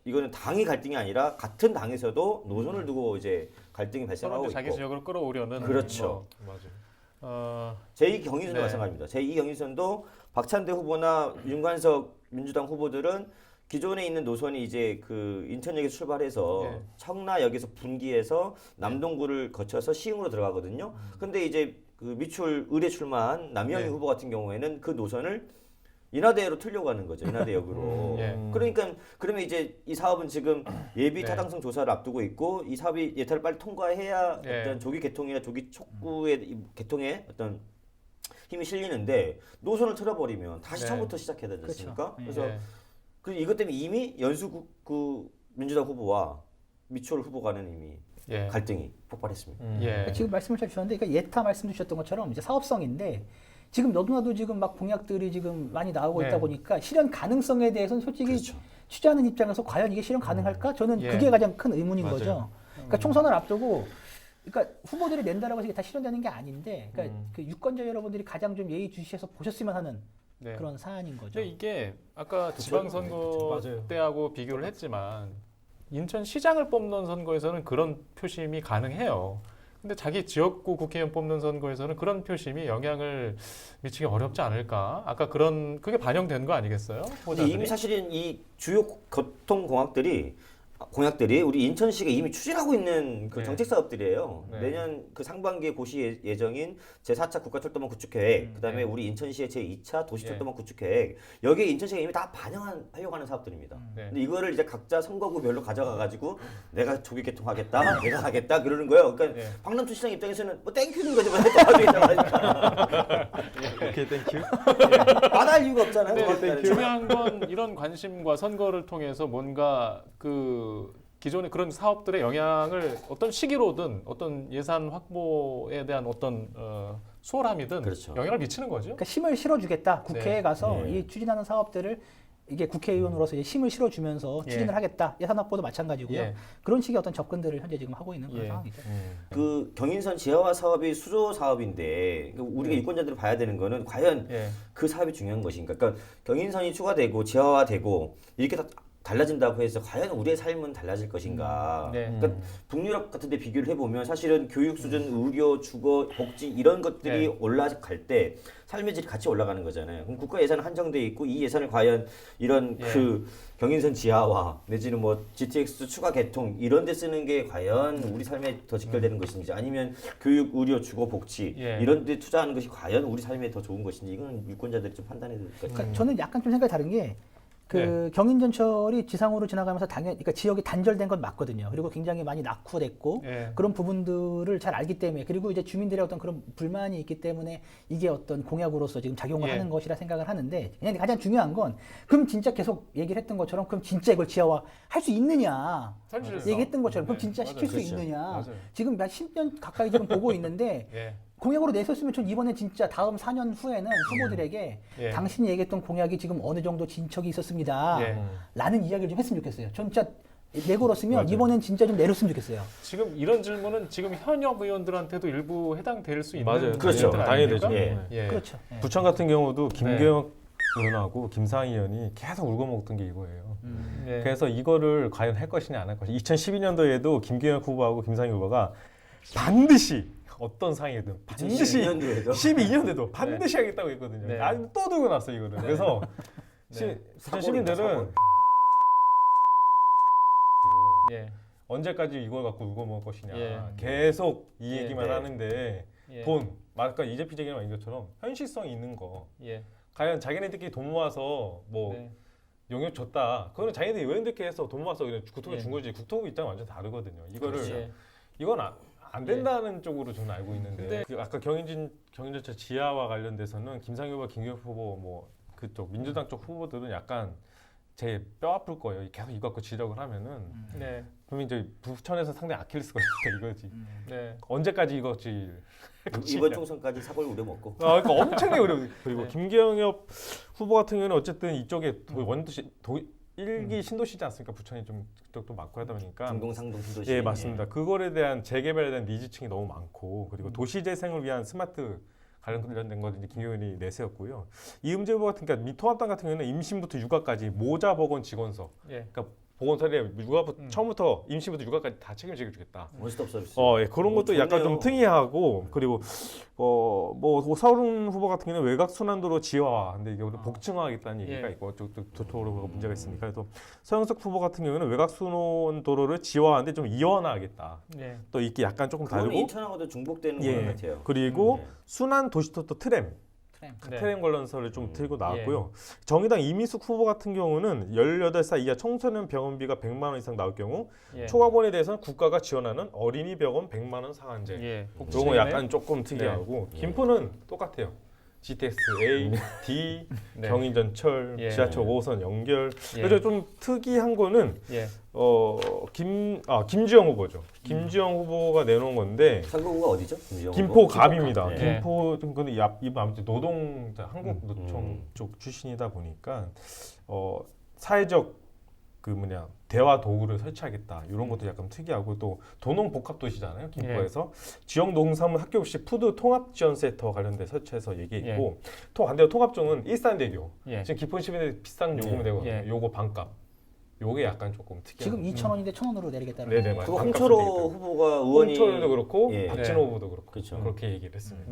[SPEAKER 3] 이거는 당이 갈등이 아니라 같은 당에서도 노선을 두고 이제 갈등이
[SPEAKER 1] 서로
[SPEAKER 3] 발생하고
[SPEAKER 1] 이제 자기
[SPEAKER 3] 있고
[SPEAKER 1] 지역으로 끌어오려는.
[SPEAKER 3] 그렇죠.
[SPEAKER 1] 맞아요.
[SPEAKER 3] 제2경인선도
[SPEAKER 1] 네.
[SPEAKER 3] 마찬가지입니다. 제2경인선도 박찬대 후보나 윤관석 민주당 후보들은 기존에 있는 노선이 이제 그 인천역에서 출발해서
[SPEAKER 1] 예.
[SPEAKER 3] 청라역에서 분기해서 남동구를 거쳐서 시흥으로 들어가거든요. 근데 이제 그 미추홀 의뢰 출마한 남영희
[SPEAKER 1] 네.
[SPEAKER 3] 후보 같은 경우에는 그 노선을 인하대로 틀려고 하는 거죠. 인하대역으로.
[SPEAKER 1] 예.
[SPEAKER 3] 그러니까 그러면 이제 이 사업은 지금 예비
[SPEAKER 1] 네.
[SPEAKER 3] 타당성 조사를 앞두고 있고 이 사업이 예타를 빨리 통과해야
[SPEAKER 1] 예.
[SPEAKER 3] 어떤 조기 개통이나 조기 촉구의 이 개통에 어떤 힘이 실리는데 노선을 틀어버리면 다시
[SPEAKER 1] 네.
[SPEAKER 3] 처음부터 시작해야 되지 않습니까?
[SPEAKER 2] 그렇죠.
[SPEAKER 3] 그래서
[SPEAKER 1] 예.
[SPEAKER 3] 그 이것 때문에 이미 연수 그 민주당 후보와 미추홀 후보 간은 이미
[SPEAKER 1] 예.
[SPEAKER 3] 갈등이 폭발했습니다.
[SPEAKER 1] 예.
[SPEAKER 2] 그러니까 지금 말씀을 잘 주셨는데 그러니까 예타 말씀 주셨던 것처럼 이제 사업성인데 지금 너도나도 지금 막 공약들이 지금 많이 나오고
[SPEAKER 1] 네.
[SPEAKER 2] 있다 보니까 실현 가능성에 대해서는 솔직히
[SPEAKER 3] 그렇죠.
[SPEAKER 2] 취재하는 입장에서 과연 이게 실현 가능할까? 저는
[SPEAKER 1] 예.
[SPEAKER 2] 그게 가장 큰 의문인
[SPEAKER 1] 맞아요.
[SPEAKER 2] 거죠. 그러니까 총선을 앞두고 그러니까 후보들이 낸다라고 해서 이게 다 실현되는 게 아닌데 그러니까 그 유권자 여러분들이 가장 좀 예의주시해서 보셨으면 하는
[SPEAKER 1] 네.
[SPEAKER 2] 그런 사안인 거죠.
[SPEAKER 1] 근데 이게 아까 지방선거
[SPEAKER 4] 맞아요.
[SPEAKER 1] 때하고 비교를 했지만 인천시장을 뽑는 선거에서는 그런 표심이 가능해요. 근데 자기 지역구 국회의원 뽑는 선거에서는 그런 표심이 영향을 미치기 어렵지 않을까? 아까 그게 반영된 거 아니겠어요?
[SPEAKER 3] 근데
[SPEAKER 1] 후보자들이?
[SPEAKER 3] 이미 사실은 이 주요 교통공학들이 공약들이 우리 인천시가 이미 추진하고 있는 그
[SPEAKER 1] 네.
[SPEAKER 3] 정책 사업들이에요.
[SPEAKER 1] 네.
[SPEAKER 3] 내년 그 상반기에 고시 예정인 제4차 국가철도망 구축 계획, 그다음에
[SPEAKER 1] 네.
[SPEAKER 3] 우리 인천시의 제2차 도시철도망 구축 계획, 여기에 인천시가 이미 다 반영하려고 하는 사업들입니다.
[SPEAKER 1] 네.
[SPEAKER 3] 근데 이거를 이제 각자 선거구별로 가져가 가지고 내가 조기 개통하겠다, 내가 하겠다 그러는 거예요. 그러니까
[SPEAKER 1] 네.
[SPEAKER 3] 박남춘 시장 입장에서는 뭐 땡큐는 거지 뭐 도와주겠다 하니까
[SPEAKER 4] 오케이, 땡큐.
[SPEAKER 3] 안 할 이유가 없잖아요.
[SPEAKER 1] 네,
[SPEAKER 3] 도와주겠다는
[SPEAKER 1] 중요한 건 이런 관심과 선거를 통해서 뭔가 그 기존의 그런 사업들의 영향을 어떤 시기로든 어떤 예산 확보에 대한 어떤 수월함이든
[SPEAKER 3] 그렇죠.
[SPEAKER 2] 네.
[SPEAKER 1] 영향을 미치는 거죠.
[SPEAKER 2] 그러니까 힘을 실어주겠다. 국회에
[SPEAKER 1] 네.
[SPEAKER 2] 가서
[SPEAKER 3] 네.
[SPEAKER 2] 이 추진하는 사업들을 이게 국회의원으로서 이제 힘을 실어주면서
[SPEAKER 1] 예.
[SPEAKER 2] 추진을 하겠다. 예산 확보도 마찬가지고요.
[SPEAKER 1] 예.
[SPEAKER 2] 그런 식의 어떤 접근들을 현재 지금 하고 있는 그런
[SPEAKER 1] 예.
[SPEAKER 2] 상황이죠.
[SPEAKER 3] 그 경인선 지하화 사업이 수조 사업인데 그러니까 우리가 유권자들이 봐야 되는 거는 과연
[SPEAKER 1] 예.
[SPEAKER 3] 그 사업이 중요한 것인가? 그러니까 경인선이 추가되고 지하화되고 이렇게 다 달라진다고 해서 과연 우리의 삶은 달라질 것인가?
[SPEAKER 1] 네.
[SPEAKER 3] 그러니까 북유럽 같은 데 비교를 해보면 사실은 교육 수준, 의료, 주거, 복지 이런 것들이
[SPEAKER 1] 네.
[SPEAKER 3] 올라갈 때 삶의 질이 같이 올라가는 거잖아요. 그럼 국가 예산은 한정돼 있고 이 예산을 과연 이런
[SPEAKER 1] 예.
[SPEAKER 3] 그 경인선 지하화 내지는 뭐 GTX 추가 개통 이런 데 쓰는 게 과연 우리 삶에 더 직결되는 것인지 아니면 교육, 의료, 주거, 복지
[SPEAKER 1] 예.
[SPEAKER 3] 이런 데 투자하는 것이 과연 우리 삶에 더 좋은 것인지 이건 유권자들이 좀 판단해야 될 것 같아요.
[SPEAKER 2] 그러니까 저는 약간 좀 생각이 다른 게 그 경인전철이 지상으로 지나가면서 당연히 그러니까 지역이 단절된 건 맞거든요. 그리고 굉장히 많이 낙후됐고
[SPEAKER 1] 예.
[SPEAKER 2] 그런 부분들을 잘 알기 때문에 그리고 이제 주민들의 어떤 그런 불만이 있기 때문에 이게 어떤 공약으로서 지금 작용을
[SPEAKER 1] 예.
[SPEAKER 2] 하는 것이라 생각을 하는데 그냥 가장 중요한 건 그럼 진짜 계속 얘기를 했던 것처럼 그럼 진짜 이걸 지하화 할 수 있느냐
[SPEAKER 1] 현실에서.
[SPEAKER 2] 얘기했던 것처럼 그럼
[SPEAKER 1] 네,
[SPEAKER 2] 진짜
[SPEAKER 1] 맞아요.
[SPEAKER 2] 시킬 수
[SPEAKER 3] 그렇죠.
[SPEAKER 2] 있느냐
[SPEAKER 1] 맞아요.
[SPEAKER 2] 지금 한 10년 가까이 지금 보고 있는데
[SPEAKER 1] 예.
[SPEAKER 2] 공약으로 내셨으면 전 이번에 진짜 다음 4년 후에는 후보들에게
[SPEAKER 1] 예.
[SPEAKER 2] 당신이 얘기했던 공약이 지금 어느 정도 진척이 있었습니다.
[SPEAKER 1] 예.
[SPEAKER 2] 라는 이야기를 좀 했으면 좋겠어요. 전 진짜 내걸었으면
[SPEAKER 4] 맞아요.
[SPEAKER 2] 이번엔 진짜 좀 내렸으면 좋겠어요.
[SPEAKER 1] 지금 이런 질문은 지금 현역 의원들한테도 일부 해당될 수 있는
[SPEAKER 4] 맞아요.
[SPEAKER 3] 그렇죠.
[SPEAKER 1] 질문들
[SPEAKER 4] 당연히
[SPEAKER 1] 아닙니까?
[SPEAKER 3] 되죠.
[SPEAKER 1] 예.
[SPEAKER 2] 그렇죠. 예.
[SPEAKER 4] 부천 같은 경우도 김경혁 의원하고 김상희 의원이 계속 울고 먹던 게 이거예요.
[SPEAKER 1] 예.
[SPEAKER 4] 그래서 이거를 과연 할 것이냐 안 할 것이냐. 2012년도에도 김경혁 후보하고 김상희 후보가 반드시 어떤 상황이든 반드시
[SPEAKER 3] 12년도에도
[SPEAKER 4] 12년대도 반드시 하겠다고 했거든요.
[SPEAKER 1] 네.
[SPEAKER 4] 아니 또 들고 났어 이거는. 그래서
[SPEAKER 1] 네.
[SPEAKER 4] 부천 시민들은
[SPEAKER 1] 예.
[SPEAKER 4] 언제까지 이걸 갖고 울고 먹을 것이냐.
[SPEAKER 1] 예.
[SPEAKER 4] 계속 이
[SPEAKER 1] 예.
[SPEAKER 4] 얘기만
[SPEAKER 3] 네.
[SPEAKER 4] 하는데
[SPEAKER 1] 예.
[SPEAKER 4] 돈, 아까 이재필 얘기만 한 것처럼 현실성 있는 거.
[SPEAKER 1] 예.
[SPEAKER 4] 과연 자기네들끼리 돈 모아서 뭐
[SPEAKER 1] 네.
[SPEAKER 4] 용역 줬다. 그거는 자기네들이 의원들끼리 해서 돈 모아서 그냥 국토부에
[SPEAKER 1] 예.
[SPEAKER 4] 준 거지. 국토부 입장은 완전 다르거든요. 이거를
[SPEAKER 1] 예.
[SPEAKER 4] 이건 안 된다는 쪽으로 저는 알고 있는데
[SPEAKER 1] 근데-
[SPEAKER 4] 그 아까 경인전철 지하와 관련돼서는 김상희 후보, 김경혁 후보 뭐 그쪽 민주당 쪽 후보들은 약간 제 뼈 아플 거예요. 계속 이거 갖고 지적을 하면은
[SPEAKER 1] 네.
[SPEAKER 4] 그러면 이제 부천에서 상당히 아킬레스가 있다 이거지.
[SPEAKER 1] 네.
[SPEAKER 4] 언제까지 이거지?
[SPEAKER 3] 이번 총선까지 사골 우려먹고
[SPEAKER 4] 그러니까 엄청나게 어려워. 그리고
[SPEAKER 1] 네.
[SPEAKER 4] 김경엽 후보 같은 경우는 어쨌든 이쪽에 원도시 일기 신도시지 않습니까? 부천이 좀 그쪽도 많고 하다 보니까.
[SPEAKER 3] 중동 상동 신도시
[SPEAKER 4] 예, 맞습니다. 그거에 대한 재개발에 대한 니즈층이 너무 많고 그리고 도시 재생을 위한 스마트 관련된 거 이제 김경현이 내세웠고요. 이음재 후보 같은 그러니까 통합당 같은 경우는 임신부터 육아까지 모자법원 직원서.
[SPEAKER 1] 예.
[SPEAKER 4] 그러니까 보건사례 육아부터 처음부터 임신부터 육아까지 다 책임져 주겠다.
[SPEAKER 3] 원스톱 서비스.
[SPEAKER 4] 예, 그런 것도 약간 좀
[SPEAKER 3] 좋네요.
[SPEAKER 4] 특이하고 그리고 뭐 서른 후보 같은 경우는 외곽 순환도로 지하화, 근데 이게 복층화하겠다는 얘기가
[SPEAKER 1] 예.
[SPEAKER 4] 있고 도로가 문제가 있으니까 그래서 서영석 후보 같은 경우는 외곽 순환도로를 지하화하는데 좀 이원화하겠다.
[SPEAKER 1] 예.
[SPEAKER 4] 또 이게 약간 조금
[SPEAKER 3] 그거는
[SPEAKER 4] 다르고
[SPEAKER 3] 인천하고도 중복되는
[SPEAKER 4] 예.
[SPEAKER 3] 것 같아요.
[SPEAKER 4] 그리고
[SPEAKER 3] 예.
[SPEAKER 4] 순환 도시토토 트램.
[SPEAKER 2] 트램.
[SPEAKER 1] 네.
[SPEAKER 4] 트램 관련서를 좀 들고 나왔고요. 정의당 이미숙 후보 같은 경우는 18살 이하 청소년 병원비가 100만 원 이상 나올 경우
[SPEAKER 1] 예.
[SPEAKER 4] 초과본에 대해서는 국가가 지원하는 어린이 병원 100만 원 상한제.
[SPEAKER 1] 예.
[SPEAKER 4] 요거 약간 조금 특이하고
[SPEAKER 3] 네.
[SPEAKER 4] 김포는 똑같아요. GTX A, D,
[SPEAKER 1] 네.
[SPEAKER 4] 경인전철,
[SPEAKER 1] 예.
[SPEAKER 4] 지하철 5호선 연결.
[SPEAKER 1] 예.
[SPEAKER 4] 그래서 좀 특이한 거는
[SPEAKER 1] 예.
[SPEAKER 4] 김주영 후보죠. 김주영 후보가 내놓은 건데
[SPEAKER 3] 선거구가 어디죠? 김지영
[SPEAKER 4] 김포
[SPEAKER 3] 후보?
[SPEAKER 4] 갑입니다.
[SPEAKER 3] 네.
[SPEAKER 1] 네.
[SPEAKER 4] 김포 근데 이분 아무튼 노동자 한국노총
[SPEAKER 3] 음.
[SPEAKER 4] 쪽 출신이다 보니까 사회적 대화 도구를 설치하겠다 이런 것도 약간 특이하고 또 도농 복합 도시잖아요 김포에서 지역 농산물 학교 급식 푸드 통합 지원 센터 관련돼 설치해서 얘기했고 또 반대로 통합종은 일산대교
[SPEAKER 1] 예.
[SPEAKER 4] 지금 기본 시민들 비싼 요금이 되거든요.
[SPEAKER 1] 예.
[SPEAKER 4] 요거 반값. 요게 약간 조금 특이한.
[SPEAKER 2] 지금 2,000원인데 1,000원으로 내리겠다는
[SPEAKER 4] 네네,
[SPEAKER 2] 거예요.
[SPEAKER 4] 맞아요.
[SPEAKER 3] 그거
[SPEAKER 4] 반값으로
[SPEAKER 3] 홍철호
[SPEAKER 4] 되겠다.
[SPEAKER 3] 후보가 의원이
[SPEAKER 4] 홍철호도 그렇고
[SPEAKER 3] 예.
[SPEAKER 4] 박진호 후보도 그렇고
[SPEAKER 3] 그렇죠.
[SPEAKER 4] 그렇게 얘기를 했습니다.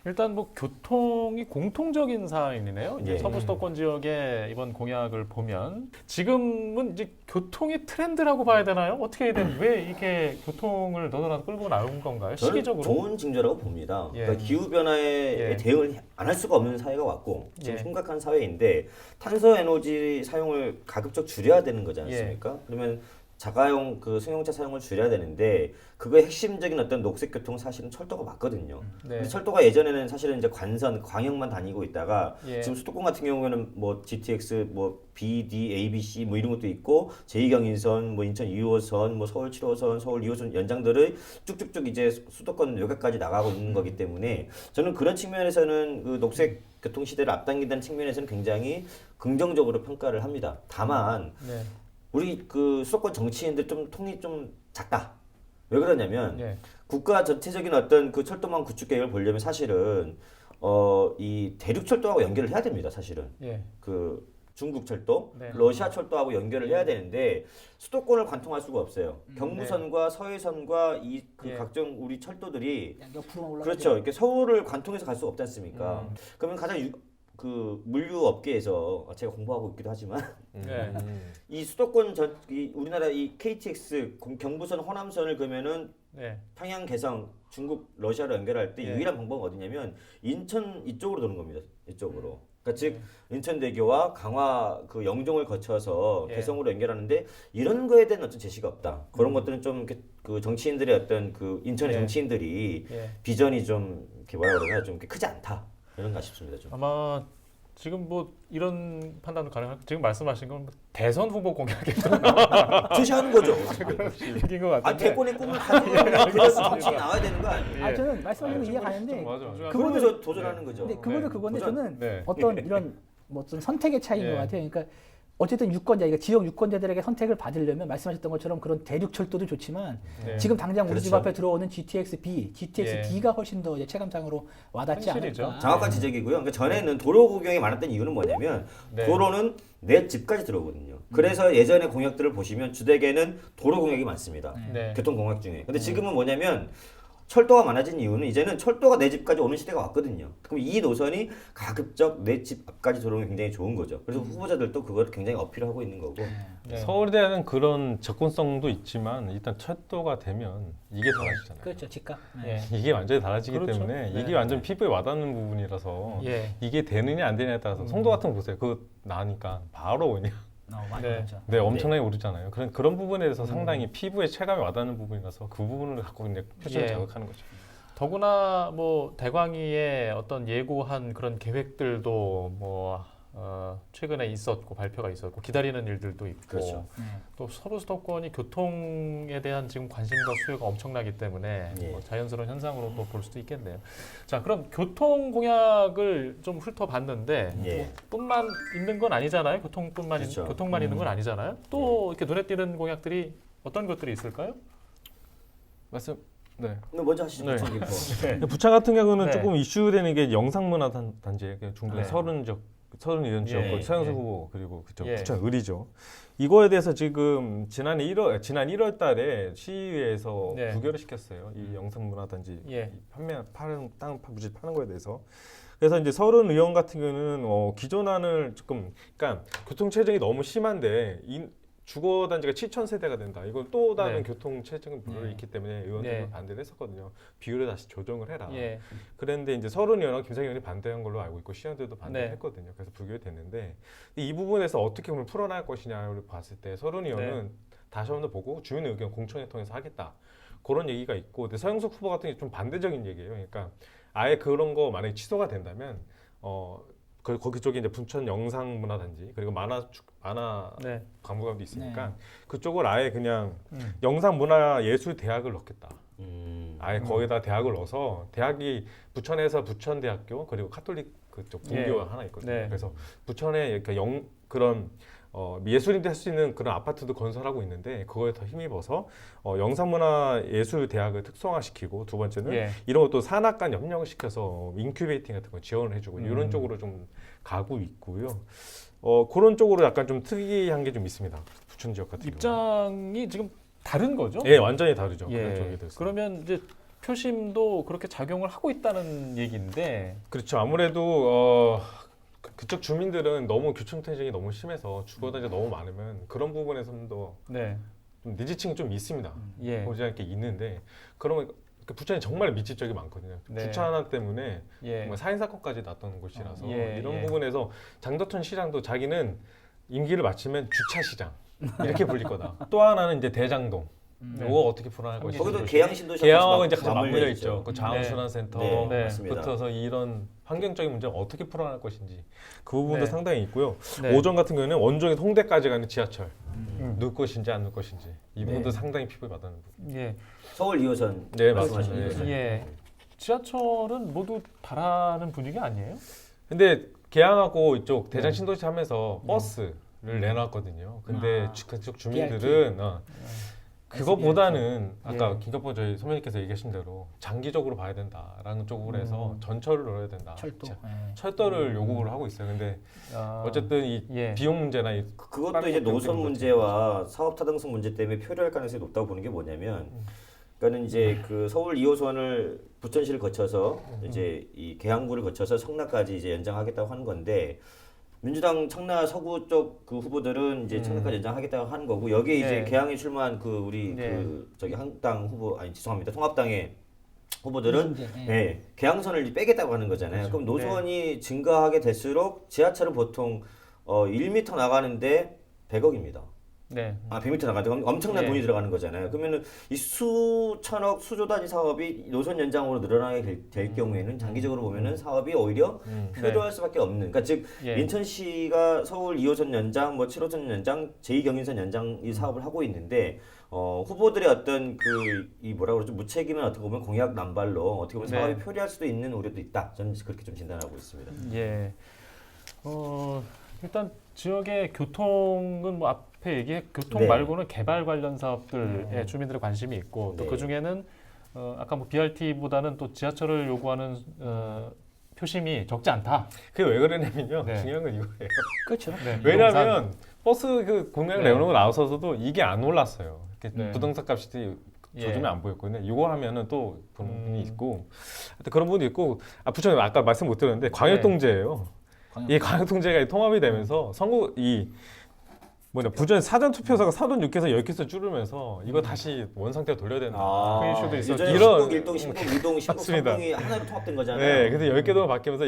[SPEAKER 1] 일단 뭐 교통이 공통적인 사안이네요. 이제
[SPEAKER 3] 예.
[SPEAKER 1] 서부 수도권 지역의 이번 공약을 보면 지금은 이제 교통이 트렌드라고 봐야 되나요? 어떻게 해야 되는? 왜 이렇게 교통을 너도나도 끌고 나온 건가요?
[SPEAKER 3] 저는
[SPEAKER 1] 시기적으로?
[SPEAKER 3] 좋은 징조라고 봅니다.
[SPEAKER 1] 예.
[SPEAKER 3] 그러니까 기후 변화에
[SPEAKER 1] 예.
[SPEAKER 3] 대응을 안 할 수가 없는 사회가 왔고 지금
[SPEAKER 1] 예.
[SPEAKER 3] 심각한 사회인데 탄소 에너지 사용을 가급적 줄여야 되는 거지
[SPEAKER 1] 예.
[SPEAKER 3] 않습니까? 그러면 자가용 그 승용차 사용을 줄여야 되는데 그거의 핵심적인 어떤 녹색 교통은 사실은 철도가 맞거든요.
[SPEAKER 1] 네.
[SPEAKER 3] 근데 철도가 예전에는 사실은 이제 관선, 광역만 다니고 있다가
[SPEAKER 1] 예.
[SPEAKER 3] 지금 수도권 같은 경우에는 뭐 GTX, 뭐 BD, ABC 뭐 이런 것도 있고 제2경인선, 뭐 인천 2호선, 뭐 서울 7호선, 서울 2호선 연장들을 쭉쭉쭉 이제 수도권 외곽까지 나가고 있는 거기 때문에 저는 그런 측면에서는 그 녹색 교통 시대를 앞당긴다는 측면에서는 굉장히 긍정적으로 평가를 합니다. 다만
[SPEAKER 1] 네.
[SPEAKER 3] 우리 그 수도권 정치인들 좀 통이 좀 작다. 왜 그러냐면
[SPEAKER 1] 예.
[SPEAKER 3] 국가 전체적인 어떤 그 철도망 구축 계획을 보려면 사실은 이 대륙 철도하고 연결을 해야 됩니다. 사실은
[SPEAKER 1] 예.
[SPEAKER 3] 그 중국 철도,
[SPEAKER 1] 네.
[SPEAKER 3] 러시아 철도하고 연결을 해야 되는데 수도권을 관통할 수가 없어요. 경부선과 서해선과 이 그
[SPEAKER 1] 예.
[SPEAKER 3] 각종 우리 철도들이
[SPEAKER 2] 그냥 옆으로만 올라가죠.
[SPEAKER 3] 그렇죠. 이렇게 서울을 관통해서 갈 수가 없지 않습니까?
[SPEAKER 1] 음.
[SPEAKER 3] 그러면 가장 그 물류 업계에서 제가 공부하고 있기도 하지만
[SPEAKER 1] 네.
[SPEAKER 3] 이 수도권 이 우리나라 이 KTX 경부선 호남선을 그러면은
[SPEAKER 1] 네.
[SPEAKER 3] 평양 개성 중국 러시아로 연결할 때
[SPEAKER 1] 예.
[SPEAKER 3] 유일한 방법은 어디냐면 인천 이쪽으로 도는 겁니다. 이쪽으로. 그러니까 즉 인천대교와 강화 그 영종을 거쳐서
[SPEAKER 1] 예.
[SPEAKER 3] 개성으로 연결하는데 이런 거에 대한 어떤 제시가 없다. 그런 것들은 좀 이렇게 그 정치인들의 어떤 그 인천의
[SPEAKER 1] 예.
[SPEAKER 3] 정치인들이
[SPEAKER 1] 예.
[SPEAKER 3] 비전이 좀 이렇게 뭐라 그러나 좀 이렇게 크지 않다. 이런가 싶습니다. 좀.
[SPEAKER 1] 아마 지금 뭐 이런 판단도 가능할 지금 말씀하신 건뭐 대선 후보 공약의
[SPEAKER 3] 제시하는 거죠.
[SPEAKER 1] 얘기인 것
[SPEAKER 3] 아
[SPEAKER 1] 같은데.
[SPEAKER 3] 대권의 꿈을 가지고 그래서 정치인 나와야 되는 거 아니에요?
[SPEAKER 2] 아 저는 말씀하신 거 이해가 가는데
[SPEAKER 1] 맞아.
[SPEAKER 3] 그러면서 도전하는 거죠.
[SPEAKER 2] 근데 그거는
[SPEAKER 1] 네.
[SPEAKER 2] 그건데
[SPEAKER 3] 도전.
[SPEAKER 2] 저는
[SPEAKER 1] 네.
[SPEAKER 2] 어떤 이런 뭐 좀 선택의 차이인
[SPEAKER 1] 예.
[SPEAKER 2] 것 같아요. 그러니까 어쨌든 유권자, 그러니까 지역 유권자들에게 선택을 받으려면 말씀하셨던 것처럼 그런 대륙 철도도 좋지만
[SPEAKER 1] 네.
[SPEAKER 2] 지금 당장 우리 집
[SPEAKER 3] 그렇죠.
[SPEAKER 2] 앞에 들어오는 GTX-B, GTX-D가 훨씬 더 이제 체감상으로 와닿지
[SPEAKER 1] 현실이죠.
[SPEAKER 2] 않을까.
[SPEAKER 3] 정확한 지적이고요. 그러니까 전에는 도로 구경이 많았던 이유는 뭐냐면
[SPEAKER 1] 네.
[SPEAKER 3] 도로는 내 집까지 들어오거든요. 그래서 예전의 공약들을 보시면 주택에는 도로 공약이 많습니다.
[SPEAKER 1] 네.
[SPEAKER 3] 교통 공약 중에. 근데 지금은 뭐냐면 철도가 많아진 이유는 이제는 철도가 내 집까지 오는 시대가 왔거든요. 그럼 이 노선이 가급적 내 집 앞까지 들어오는 게 굉장히 좋은 거죠. 그래서 후보자들도 그걸 굉장히 어필하고 있는 거고.
[SPEAKER 1] 네.
[SPEAKER 4] 서울대는 그런 접근성도 있지만 일단 철도가 되면 이게 달라지잖아요.
[SPEAKER 2] 그렇죠, 집값. 네.
[SPEAKER 1] 예.
[SPEAKER 4] 이게 완전히 달라지기
[SPEAKER 1] 그렇죠.
[SPEAKER 4] 때문에
[SPEAKER 1] 네.
[SPEAKER 4] 이게 완전 피부에 와닿는 부분이라서
[SPEAKER 1] 예.
[SPEAKER 4] 이게 되느냐 안 되느냐에 따라서 송도 같은 거 보세요. 그거 나니까 바로 그냥
[SPEAKER 2] 많이
[SPEAKER 1] 네.
[SPEAKER 2] 그렇죠.
[SPEAKER 4] 네 엄청나게 오르잖아요. 그런 부분에 대해서
[SPEAKER 1] 음.
[SPEAKER 4] 상당히 피부에 체감이 와닿는 부분이라서 그 부분을 갖고 이제 표정을
[SPEAKER 1] 예.
[SPEAKER 4] 자극하는 거죠.
[SPEAKER 1] 더구나 뭐 대광이의 어떤 예고한 그런 계획들도 뭐 최근에 있었고 발표가 있었고 기다리는 일들도 있고
[SPEAKER 3] 그렇죠.
[SPEAKER 2] 네.
[SPEAKER 1] 또 서부 수도권이 교통에 대한 지금 관심과 수요가 엄청나기 때문에
[SPEAKER 3] 예.
[SPEAKER 1] 뭐 자연스러운 현상으로 또 볼 수도 있겠네요. 자, 그럼 교통 공약을 좀 훑어봤는데
[SPEAKER 3] 예.
[SPEAKER 1] 뭐 뿐만 있는 건 아니잖아요.
[SPEAKER 3] 그렇죠.
[SPEAKER 1] 교통만 있는 건 아니잖아요. 또 이렇게 눈에 띄는 공약들이 어떤 것들이 있을까요?
[SPEAKER 4] 네.
[SPEAKER 3] 근데 먼저 하시죠.
[SPEAKER 4] 네.
[SPEAKER 3] 부천 김포.
[SPEAKER 1] 네.
[SPEAKER 4] 부천 같은 경우는
[SPEAKER 1] 네.
[SPEAKER 4] 조금 이슈되는 게 영상문화단지 중부의
[SPEAKER 1] 네.
[SPEAKER 4] 서른 이런 지역,
[SPEAKER 1] 예,
[SPEAKER 4] 서영수
[SPEAKER 1] 예.
[SPEAKER 4] 후보 그리고 그쪽
[SPEAKER 1] 예.
[SPEAKER 4] 부천 을이죠. 이거에 대해서 지금 지난 1월 달에 시의회에서
[SPEAKER 1] 네.
[SPEAKER 4] 부결을 시켰어요. 이 영상문화단지
[SPEAKER 1] 예.
[SPEAKER 4] 땅 부지 파는 거에 대해서. 그래서 이제 서른 의원 같은 경우는 기존안을 조금 그러니까 교통 체증이 너무 심한데 주거 단지가 7,000세대가 된다. 이건 또 다른
[SPEAKER 1] 네.
[SPEAKER 4] 교통 체증 불을
[SPEAKER 2] 네.
[SPEAKER 4] 있기 때문에 의원들은
[SPEAKER 1] 네.
[SPEAKER 4] 반대를 했었거든요. 비율을 다시 조정을 해라.
[SPEAKER 1] 예.
[SPEAKER 4] 그런데 이제 서른 의원과 김상희 의원이 반대한 걸로 알고 있고 시의원들도
[SPEAKER 1] 네.
[SPEAKER 4] 반대했거든요. 그래서 부결이 됐는데 이 부분에서 어떻게 오늘 풀어나갈 것이냐를 봤을 때 서른 의원은
[SPEAKER 1] 네.
[SPEAKER 4] 다시 한번 보고 주민 의견 공청회 통해서 하겠다. 그런 얘기가 있고 근데 서영석 후보 같은 게 좀 반대적인 얘기예요. 그러니까 아예 그런 거 만약에 취소가 된다면 거기 쪽에 이제 부천 영상문화단지 그리고 만화
[SPEAKER 1] 네.
[SPEAKER 4] 박물관도 있으니까
[SPEAKER 2] 네.
[SPEAKER 4] 그쪽을 아예 그냥
[SPEAKER 1] 음.
[SPEAKER 4] 영상문화예술대학을 넣겠다. 아예
[SPEAKER 1] 음.
[SPEAKER 4] 거기다 대학을 넣어서 대학이 부천에서 부천대학교 그리고 카톨릭 그쪽 분교가
[SPEAKER 1] 예.
[SPEAKER 4] 하나 있거든요.
[SPEAKER 1] 네.
[SPEAKER 4] 그래서 부천에 그러니까 그런 예술인도 할 수 있는 그런 아파트도 건설하고 있는데 그거에 더 힘입어서 영상문화예술대학을 특성화시키고 두 번째는
[SPEAKER 1] 예.
[SPEAKER 4] 이런 것도 산학 간 협력을 시켜서 인큐베이팅 같은 거 지원을 해주고 이런
[SPEAKER 1] 음.
[SPEAKER 4] 쪽으로 좀 가고 있고요. 그런 쪽으로 약간 좀 특이한 게 좀 있습니다. 부천 지역 같은 경우.
[SPEAKER 1] 입장이 지금 다른 거죠?
[SPEAKER 4] 예, 완전히 다르죠. 그런 쪽에
[SPEAKER 1] 예.
[SPEAKER 4] 대해서.
[SPEAKER 1] 그러면 이제 표심도 그렇게 작용을 하고 있다는 얘기인데.
[SPEAKER 4] 그렇죠. 아무래도 그쪽 주민들은 너무 교통체증이 너무 심해서 주거단지가 너무 많으면 그런 부분에서는 또
[SPEAKER 1] 네.
[SPEAKER 4] 좀 니지층이 좀 있습니다.
[SPEAKER 1] 예.
[SPEAKER 4] 보지 않게 있는데 그러면 부천이 정말 밀집적이 많거든요.
[SPEAKER 1] 네.
[SPEAKER 4] 주차 하나 때문에
[SPEAKER 1] 예.
[SPEAKER 4] 정말 살인 사건까지 났던 곳이라서
[SPEAKER 1] 예,
[SPEAKER 4] 이런
[SPEAKER 1] 예.
[SPEAKER 4] 부분에서 장덕천 시장도 자기는 임기를 마치면 주차 시장 이렇게 불릴 거다. 또 하나는 이제 대장동.
[SPEAKER 1] 네.
[SPEAKER 4] 이거 어떻게 풀어나갈 것인지.
[SPEAKER 3] 거기도 계양신도시
[SPEAKER 4] 계양하고 이제 같이 맞물려 있죠. 그
[SPEAKER 1] 네.
[SPEAKER 4] 자원순환센터
[SPEAKER 3] 네, 맞습니다.
[SPEAKER 4] 붙어서 이런 환경적인 문제를 어떻게 풀어나갈 것인지 그 부분도
[SPEAKER 1] 네.
[SPEAKER 4] 상당히 있고요.
[SPEAKER 1] 네.
[SPEAKER 4] 오전 같은 경우에는 원종에서 홍대까지 가는 지하철 넣을
[SPEAKER 1] 음.
[SPEAKER 4] 것인지 안 넣을 것인지 이 부분도
[SPEAKER 1] 네.
[SPEAKER 4] 상당히 피부에 와닿는 부분.
[SPEAKER 1] 예.
[SPEAKER 3] 서울 2호선
[SPEAKER 4] 네,
[SPEAKER 3] 말씀하신
[SPEAKER 4] 맞습니다.
[SPEAKER 3] 2호선.
[SPEAKER 1] 예. 지하철은 모두 바라는 분위기 아니에요?
[SPEAKER 4] 근데 계양하고 이쪽 대장 신도시 하면서 버스를 내놨거든요. 근데
[SPEAKER 2] 아,
[SPEAKER 4] 그쪽 주민들은 그거보다는 아까
[SPEAKER 1] 예.
[SPEAKER 4] 김갑보 저희 소장님께서 얘기하신 대로 장기적으로 봐야 된다라는 쪽으로 해서 전철을 넣어야 된다.
[SPEAKER 2] 철도.
[SPEAKER 4] 자,
[SPEAKER 2] 예.
[SPEAKER 4] 철도를 요구를 하고 있어요. 근데
[SPEAKER 1] 아,
[SPEAKER 4] 어쨌든 이
[SPEAKER 1] 예.
[SPEAKER 4] 비용 문제나 이
[SPEAKER 3] 그것도
[SPEAKER 4] 다른
[SPEAKER 3] 이제
[SPEAKER 4] 것들
[SPEAKER 3] 노선
[SPEAKER 4] 때문에
[SPEAKER 3] 문제와 사업 타당성 문제 때문에 표류할 가능성이 높다고 보는 게 뭐냐면, 그러니까는 이제 그 서울 2호선을 부천시를 거쳐서 이제 이 계양구를 거쳐서 청라까지 이제 연장하겠다고 하는 건데, 민주당 청라 서구 쪽 그 후보들은 이제 청라까지 연장하겠다고 하는 거고, 여기에 이제
[SPEAKER 1] 네.
[SPEAKER 3] 계양에 출마한 그 우리
[SPEAKER 1] 네.
[SPEAKER 3] 그 저기 한국당 후보 아니 죄송합니다 통합당의 후보들은
[SPEAKER 2] 이제, 예.
[SPEAKER 3] 네, 계양선을 이제 빼겠다고 하는 거잖아요. 그럼 노선이 증가하게 될수록 지하철은 보통 1m 나가는데 100억입니다.
[SPEAKER 1] 네.
[SPEAKER 3] 아, 100m 나가는데 엄청난
[SPEAKER 1] 네.
[SPEAKER 3] 돈이 들어가는 거잖아요. 그러면은 이 수천억, 수조 단위 사업이 노선 연장으로 늘어나게 될 경우에는 장기적으로 보면은 사업이 오히려 필요할 수밖에 없는. 그러니까 즉
[SPEAKER 1] 예.
[SPEAKER 3] 인천시가 서울 2호선 연장, 뭐 7호선 연장, 제2경인선 연장 이 사업을 하고 있는데 후보들의 어떤 그 이 뭐라 그러죠 무책임한 어떻게 보면 공약 남발로 어떻게 보면
[SPEAKER 1] 네.
[SPEAKER 3] 사업이 표류할 수도 있는 우려도 있다. 저는 그렇게 좀 진단하고 있습니다.
[SPEAKER 1] 예. 일단 지역의 교통은 뭐 앞에 얘기해 교통
[SPEAKER 3] 네.
[SPEAKER 1] 말고는 개발 관련 사업들에 주민들의 관심이 있고 또
[SPEAKER 3] 네.
[SPEAKER 1] 그 중에는 아까 뭐 BRT보다는 또 지하철을 요구하는 표심이 적지 않다.
[SPEAKER 4] 그게 왜 그러냐면요.
[SPEAKER 1] 네.
[SPEAKER 4] 중요한 건 이거예요.
[SPEAKER 2] 그렇죠.
[SPEAKER 1] 네.
[SPEAKER 4] 왜냐하면 버스 그 공약을
[SPEAKER 1] 네.
[SPEAKER 4] 내놓은 거 나서서도 이게 안 올랐어요. 이렇게
[SPEAKER 1] 네.
[SPEAKER 4] 부동산 값이
[SPEAKER 1] 예.
[SPEAKER 4] 조짐이 안 보였거든요. 이거 하면은 또 부분이 있고 하여튼 그런 부분도 있고 부천에 아까 말씀 못 드렸는데 광역통제예요.
[SPEAKER 2] 광역-
[SPEAKER 4] 이 광역통제가 통합이 되면서 선거 부천 사전 투표소가 사전 6개에서 10개에서 줄으면서 이거 다시 원 상태로 돌려야 된다.
[SPEAKER 1] 그 이슈도 있었죠.
[SPEAKER 3] 예전에
[SPEAKER 4] 이런-
[SPEAKER 3] 신곡 1동, 신곡 2동, 신곡
[SPEAKER 4] 맞습니다.
[SPEAKER 3] 3동이 하나로 통합된 거잖아요.
[SPEAKER 4] 네, 그래서 10개도 바뀌면서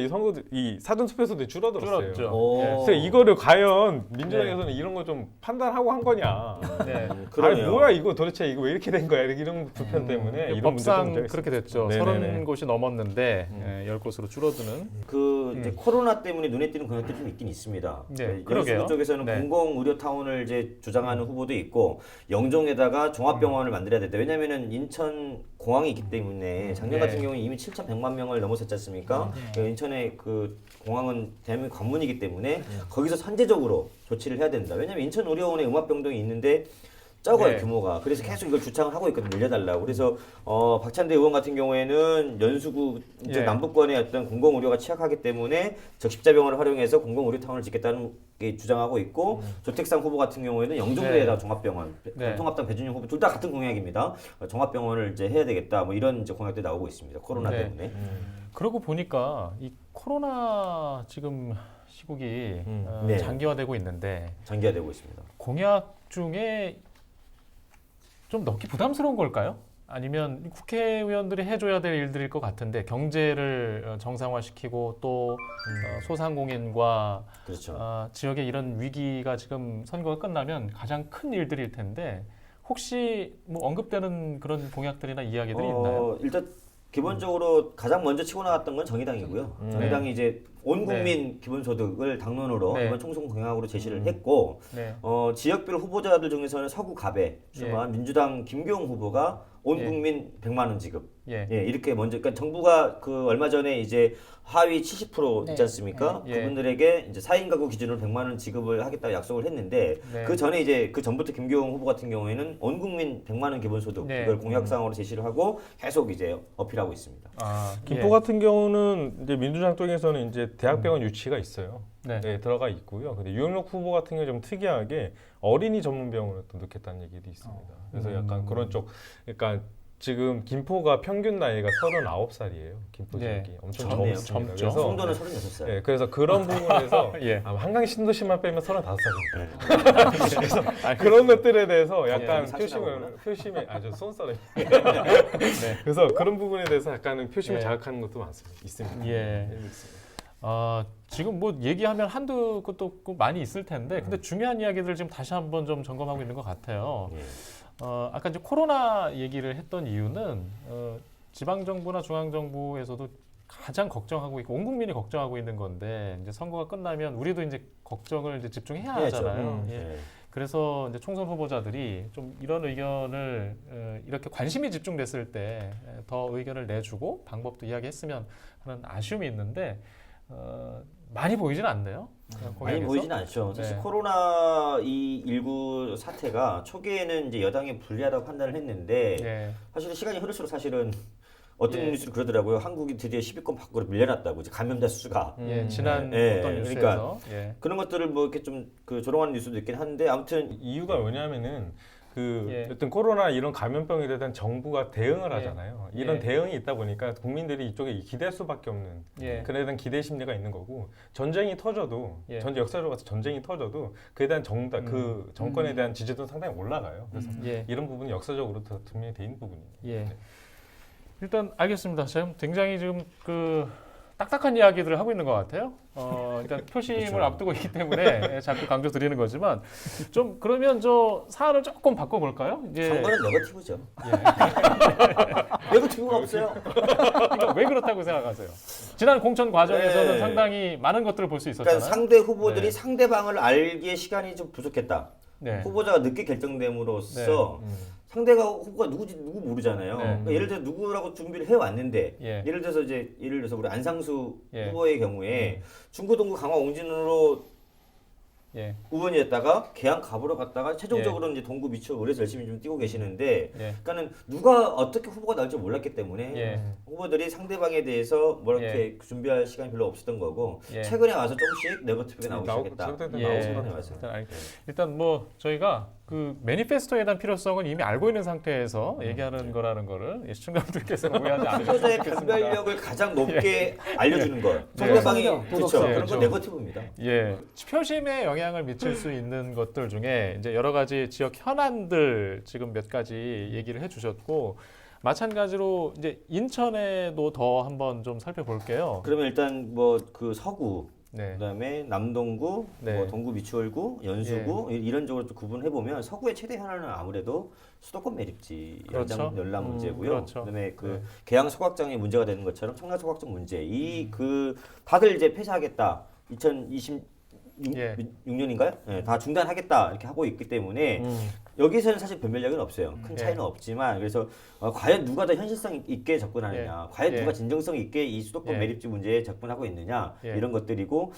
[SPEAKER 4] 이 사전 투표소들이 줄어들었어요.
[SPEAKER 1] 줄었죠.
[SPEAKER 3] 오.
[SPEAKER 4] 그래서 이거를 과연 민주당에서는 이런 거 좀 판단하고 한 거냐?
[SPEAKER 1] 네.
[SPEAKER 4] 아니
[SPEAKER 3] 그러네요.
[SPEAKER 4] 뭐야 이거 도대체 이거 왜 이렇게 된 거야? 이런 불편 때문에 이런 문제가
[SPEAKER 1] 법상
[SPEAKER 4] 문제가
[SPEAKER 1] 그렇게
[SPEAKER 4] 있습니다.
[SPEAKER 1] 됐죠.
[SPEAKER 4] 네네네.
[SPEAKER 1] 30곳이 넘었는데 10곳으로 줄어드는.
[SPEAKER 3] 그 이제 코로나 때문에 눈에 띄는 공약들이 좀 있긴 있습니다.
[SPEAKER 1] 네,
[SPEAKER 3] 그
[SPEAKER 1] 그러게요.
[SPEAKER 3] 연수구 쪽에서는
[SPEAKER 1] 네.
[SPEAKER 3] 공공 의료 타운을 이제 주장하는 후보도 있고 영종에다가 종합병원을 만들어야 된다. 왜냐하면은 인천 공항이 있기 때문에 작년
[SPEAKER 1] 네.
[SPEAKER 3] 같은 경우는 이미 7,100만 명을 넘어섰지 않습니까? 그 인천의 그 공항은 대한민국 관문이기 때문에 거기서 선제적으로 조치를 해야 된다. 왜냐하면 인천 의료원에 음압병동이 있는데 적어요
[SPEAKER 1] 네.
[SPEAKER 3] 규모가. 그래서 계속 이걸 주창을 하고 있거든요. 늘려달라고. 그래서 박찬대 의원 같은 경우에는 연수구 이제
[SPEAKER 1] 예.
[SPEAKER 3] 남부권의 어떤 공공의료가 취약하기 때문에 적십자병원을 활용해서 공공의료타운을 짓겠다는 게 주장하고 있고 조택상 후보 같은 경우에는 영종도에다 종합병원,
[SPEAKER 1] 네.
[SPEAKER 3] 통합당 배준영 후보 둘 다 같은 공약입니다. 종합병원을 이제 해야 되겠다. 뭐 이런 이제 공약들이 나오고 있습니다. 코로나
[SPEAKER 1] 네.
[SPEAKER 3] 때문에.
[SPEAKER 1] 그러고 보니까 이 코로나 지금 시국이
[SPEAKER 3] 네.
[SPEAKER 1] 장기화되고 있는데
[SPEAKER 3] 장기화되고 있습니다.
[SPEAKER 1] 공약 중에 좀 넣기 부담스러운 걸까요? 아니면 국회의원들이 해줘야 될 일들일 것 같은데 경제를 정상화시키고 또 소상공인과
[SPEAKER 3] 그렇죠.
[SPEAKER 1] 지역의 이런 위기가 지금 선거가 끝나면 가장 큰 일들일 텐데 혹시 뭐 언급되는 그런 공약들이나 이야기들이 있나요?
[SPEAKER 3] 일단 기본적으로 가장 먼저 치고 나갔던 건 정의당이고요. 정의당이 이제 온 국민 기본소득을 당론으로
[SPEAKER 1] 네.
[SPEAKER 3] 이번 총선 공약으로 제시를 했고
[SPEAKER 1] 네.
[SPEAKER 3] 지역별 후보자들 중에서는 서구 갑에 출마한 민주당 김교웅 후보가 온
[SPEAKER 1] 예.
[SPEAKER 3] 국민 100만 원 지급.
[SPEAKER 1] 예.
[SPEAKER 3] 예, 이렇게 먼저 그러니까 정부가 그 얼마 전에 이제 하위 70%
[SPEAKER 2] 네.
[SPEAKER 3] 있지 않습니까?
[SPEAKER 1] 예.
[SPEAKER 3] 그분들에게 이제 4인 가구 기준으로 100만 원 지급을 하겠다고 약속을 했는데
[SPEAKER 1] 네.
[SPEAKER 3] 그 전에 이제 그 전부터 김교웅 후보 같은 경우에는 온 국민 100만 원 기본소득
[SPEAKER 1] 네.
[SPEAKER 3] 이걸 공약사항으로 제시를 하고 계속 이제 어필하고 있습니다.
[SPEAKER 4] 김포 같은 경우는 이제 민주당 쪽에서는 이제 대학병원 유치가 있어요.
[SPEAKER 1] 네.
[SPEAKER 4] 네, 들어가 있고요. 근데 유영록 후보 같은 경우 좀 특이하게 어린이 전문 병원을 또 넣겠다는 얘기도 있습니다. 그래서 약간 그런 쪽, 그러니까 지금 김포가 평균 나이가 39살이에요. 김포
[SPEAKER 1] 네.
[SPEAKER 4] 지역이 엄청
[SPEAKER 3] 젊네요.
[SPEAKER 4] 젊습니다.
[SPEAKER 1] 젊죠.
[SPEAKER 4] 그래서
[SPEAKER 3] 송도는 36살.
[SPEAKER 4] 예, 그래서 그런 부분에서
[SPEAKER 1] 예.
[SPEAKER 4] 아마 한강 신도시만 빼면 35살입니다. 그래서 그런 것들에 대해서 약간
[SPEAKER 3] 예,
[SPEAKER 4] 표심에 아주 손싸름.
[SPEAKER 1] 네.
[SPEAKER 4] 그래서 그런 부분에 대해서 약간은 표심을
[SPEAKER 1] 예.
[SPEAKER 4] 자극하는 것도 있습니다.
[SPEAKER 1] 예. 지금 뭐 얘기하면 한두 것도 많이 있을 텐데, 근데 중요한 이야기들 지금 다시 한번 좀 점검하고 있는 것 같아요.
[SPEAKER 3] 예.
[SPEAKER 1] 아까 이제 코로나 얘기를 했던 이유는 지방 정부나 중앙 정부에서도 가장 걱정하고 있고 온 국민이 걱정하고 있는 건데, 이제 선거가 끝나면 우리도 이제 걱정을 이제 집중해야
[SPEAKER 3] 해야죠.
[SPEAKER 1] 하잖아요. 예.
[SPEAKER 3] 예.
[SPEAKER 1] 그래서 이제 총선 후보자들이 좀 이런 의견을 이렇게 관심이 집중됐을 때 더 의견을 내주고 방법도 이야기했으면 하는 아쉬움이 있는데 많이 보이진 않네요.
[SPEAKER 3] 많이
[SPEAKER 1] 공약에서.
[SPEAKER 3] 보이진 않죠. 사실
[SPEAKER 1] 네.
[SPEAKER 3] 코로나 이 19 사태가 초기에는 이제 여당이 불리하다고 판단을 했는데
[SPEAKER 1] 예.
[SPEAKER 3] 사실 시간이 흐를수록 사실은 어떤
[SPEAKER 1] 예.
[SPEAKER 3] 뉴스를 그러더라고요. 한국이 드디어 10위권 밖으로 밀려났다고 이제 감염자 수가
[SPEAKER 1] 예, 지난
[SPEAKER 3] 예,
[SPEAKER 1] 어떤 뉴스에서 예.
[SPEAKER 3] 그런 것들을 뭐 이렇게 좀 그 조롱하는 뉴스도 있긴 한데 아무튼
[SPEAKER 4] 이유가 뭐냐면은 그
[SPEAKER 1] 예.
[SPEAKER 4] 어떤 코로나 이런 감염병에 대한 정부가 대응을
[SPEAKER 1] 예.
[SPEAKER 4] 하잖아요. 이런
[SPEAKER 1] 예.
[SPEAKER 4] 대응이 있다 보니까 국민들이 이쪽에 기대할 수밖에 없는
[SPEAKER 1] 예.
[SPEAKER 4] 그에 대한 기대 심리가 있는 거고 전쟁이 터져도
[SPEAKER 1] 예.
[SPEAKER 4] 역사적으로 봐서 전쟁이 터져도 그에 대한 그 정권에 대한 지지도는 상당히 올라가요. 그래서
[SPEAKER 1] 예.
[SPEAKER 4] 이런 부분이 역사적으로 더 분명히 돼 있는 부분입니다.
[SPEAKER 1] 예. 일단 알겠습니다. 지금 굉장히 지금 그 딱딱한 이야기들을 하고 있는 것 같아요. 일단 표심을
[SPEAKER 4] 그렇죠.
[SPEAKER 1] 앞두고 있기 때문에 자꾸 강조 드리는 거지만 좀 그러면 저 사안을 조금 바꿔볼까요? 이제
[SPEAKER 3] 선거는 네거티브죠.
[SPEAKER 1] 예.
[SPEAKER 3] 네거티브가 없어요.
[SPEAKER 1] 그러니까 왜 그렇다고 생각하세요? 지난 공천 과정에서는
[SPEAKER 3] 네.
[SPEAKER 1] 상당히 많은 것들을 볼 수 있었잖아요.
[SPEAKER 3] 그러니까 상대 후보들이
[SPEAKER 1] 네.
[SPEAKER 3] 상대방을 알기에 시간이 좀 부족했다.
[SPEAKER 1] 네.
[SPEAKER 3] 후보자가 늦게 결정됨으로써 상대가 후보가 누구지 누구 모르잖아요.
[SPEAKER 1] 네.
[SPEAKER 3] 그러니까 예를 들어 누구라고 준비를 해 왔는데
[SPEAKER 1] 예.
[SPEAKER 3] 예를 들어서 우리 안상수
[SPEAKER 1] 예.
[SPEAKER 3] 후보의 경우에 중구 동구 강화 옹진으로
[SPEAKER 1] 예.
[SPEAKER 3] 의원이었다가 개항 갑으로 갔다가 최종적으로 이제 동구 미추 올해서 열심히 좀 뛰고 계시는데
[SPEAKER 1] 예.
[SPEAKER 3] 그러니까는 누가 어떻게 후보가 나올지 몰랐기 때문에
[SPEAKER 1] 예.
[SPEAKER 3] 후보들이 상대방에 대해서 뭐 이렇게 준비할 시간이 별로 없었던 거고
[SPEAKER 1] 예.
[SPEAKER 3] 최근에 와서 조금씩 네거티브가 나오기 시작했다.
[SPEAKER 4] 최근에
[SPEAKER 1] 예.
[SPEAKER 3] 나오기 시작했어요.
[SPEAKER 1] 일단 뭐 저희가 그 매니페스토에 대한 필요성은 이미 알고 있는 상태에서 얘기하는 거라는 거를 시청자분들께서는 오해하지 않으셨으면
[SPEAKER 3] 후보자의
[SPEAKER 1] 좋겠습니다.
[SPEAKER 3] 변별력을 가장 높게 알려주는 것.
[SPEAKER 1] 네.
[SPEAKER 3] 상대방이
[SPEAKER 2] 도덕성,
[SPEAKER 3] 그렇죠.
[SPEAKER 2] 도덕성.
[SPEAKER 3] 그런
[SPEAKER 1] 그렇죠.
[SPEAKER 3] 건 네거티브입니다.
[SPEAKER 1] 예, 표심에 영향을 미칠 수 있는 것들 중에 이제 여러 가지 지역 현안들 지금 몇 가지 얘기를 해주셨고 마찬가지로 이제 인천에도 더 한번 좀 살펴볼게요.
[SPEAKER 3] 그러면 일단 뭐 그 서구
[SPEAKER 1] 네,
[SPEAKER 3] 그다음에 남동구,
[SPEAKER 1] 네.
[SPEAKER 3] 뭐 동구 미추홀구, 연수구 이런 쪽으로 또 구분해 보면 서구의 최대 현안은 아무래도 수도권 매립지
[SPEAKER 1] 그렇죠.
[SPEAKER 3] 연락 문제고요.
[SPEAKER 1] 그렇죠.
[SPEAKER 3] 그다음에 그
[SPEAKER 1] 네.
[SPEAKER 3] 계양 소각장이 문제가 되는 것처럼 청라 소각장 문제 그 다들 이제 폐쇄하겠다. 2026년인가요? 네, 다 중단하겠다 이렇게 하고 있기 때문에 여기서는 사실 변별력은 없어요. 큰 차이는
[SPEAKER 1] 예.
[SPEAKER 3] 없지만 그래서 과연 누가 더 현실성 있게 접근하느냐, 과연
[SPEAKER 1] 예.
[SPEAKER 3] 누가 진정성 있게 이 수도권
[SPEAKER 1] 예.
[SPEAKER 3] 매립지 문제에 접근하고 있느냐
[SPEAKER 1] 예.
[SPEAKER 3] 이런 것들이고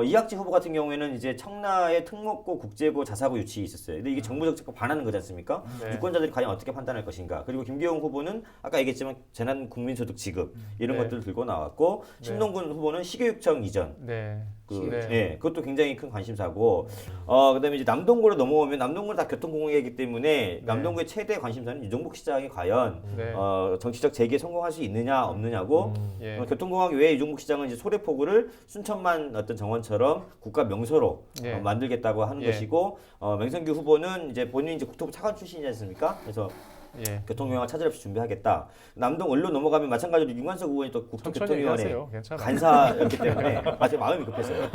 [SPEAKER 3] 이학지 후보 같은 경우에는 이제 청라에 특목고, 국제고, 자사고 유치 있었어요. 근데 이게 정부 정책과 반하는 거지 않습니까?
[SPEAKER 1] 네.
[SPEAKER 3] 유권자들이 과연 어떻게 판단할 것인가? 그리고 김기용 후보는 아까 얘기했지만 재난 국민소득 지급 이런
[SPEAKER 1] 네.
[SPEAKER 3] 것들을 들고 나왔고
[SPEAKER 1] 네.
[SPEAKER 3] 신동근 후보는 시교육청 이전.
[SPEAKER 1] 네,
[SPEAKER 3] 네.
[SPEAKER 1] 네.
[SPEAKER 3] 그것도 굉장히 큰 관심사고, 그다음에 이제 남동구로 넘어오면 남동구는 다 교통공약이기 때문에 남동구의 최대 관심사는 유정복 시장이 과연
[SPEAKER 1] 네.
[SPEAKER 3] 정치적 재기에 성공할 수 있느냐 없느냐고.
[SPEAKER 1] 예.
[SPEAKER 3] 교통공약 외에 유정복 시장은 이제 소래포구를 순천만 어떤 정원처럼 국가 명소로
[SPEAKER 1] 예.
[SPEAKER 3] 만들겠다고 하는
[SPEAKER 1] 예.
[SPEAKER 3] 것이고, 맹성규 후보는 이제 본인이 이제 국토부 차관 출신이지 않습니까? 그래서
[SPEAKER 1] 예.
[SPEAKER 3] 교통공약 차질 없이 준비하겠다. 남동 을로 넘어가면 마찬가지로 윤관석 의원이 또
[SPEAKER 1] 천천히
[SPEAKER 3] 국토교통위원회
[SPEAKER 1] 얘기하세요. 괜찮아요.
[SPEAKER 3] 간사였기 때문에 아직 마음이 급했어요.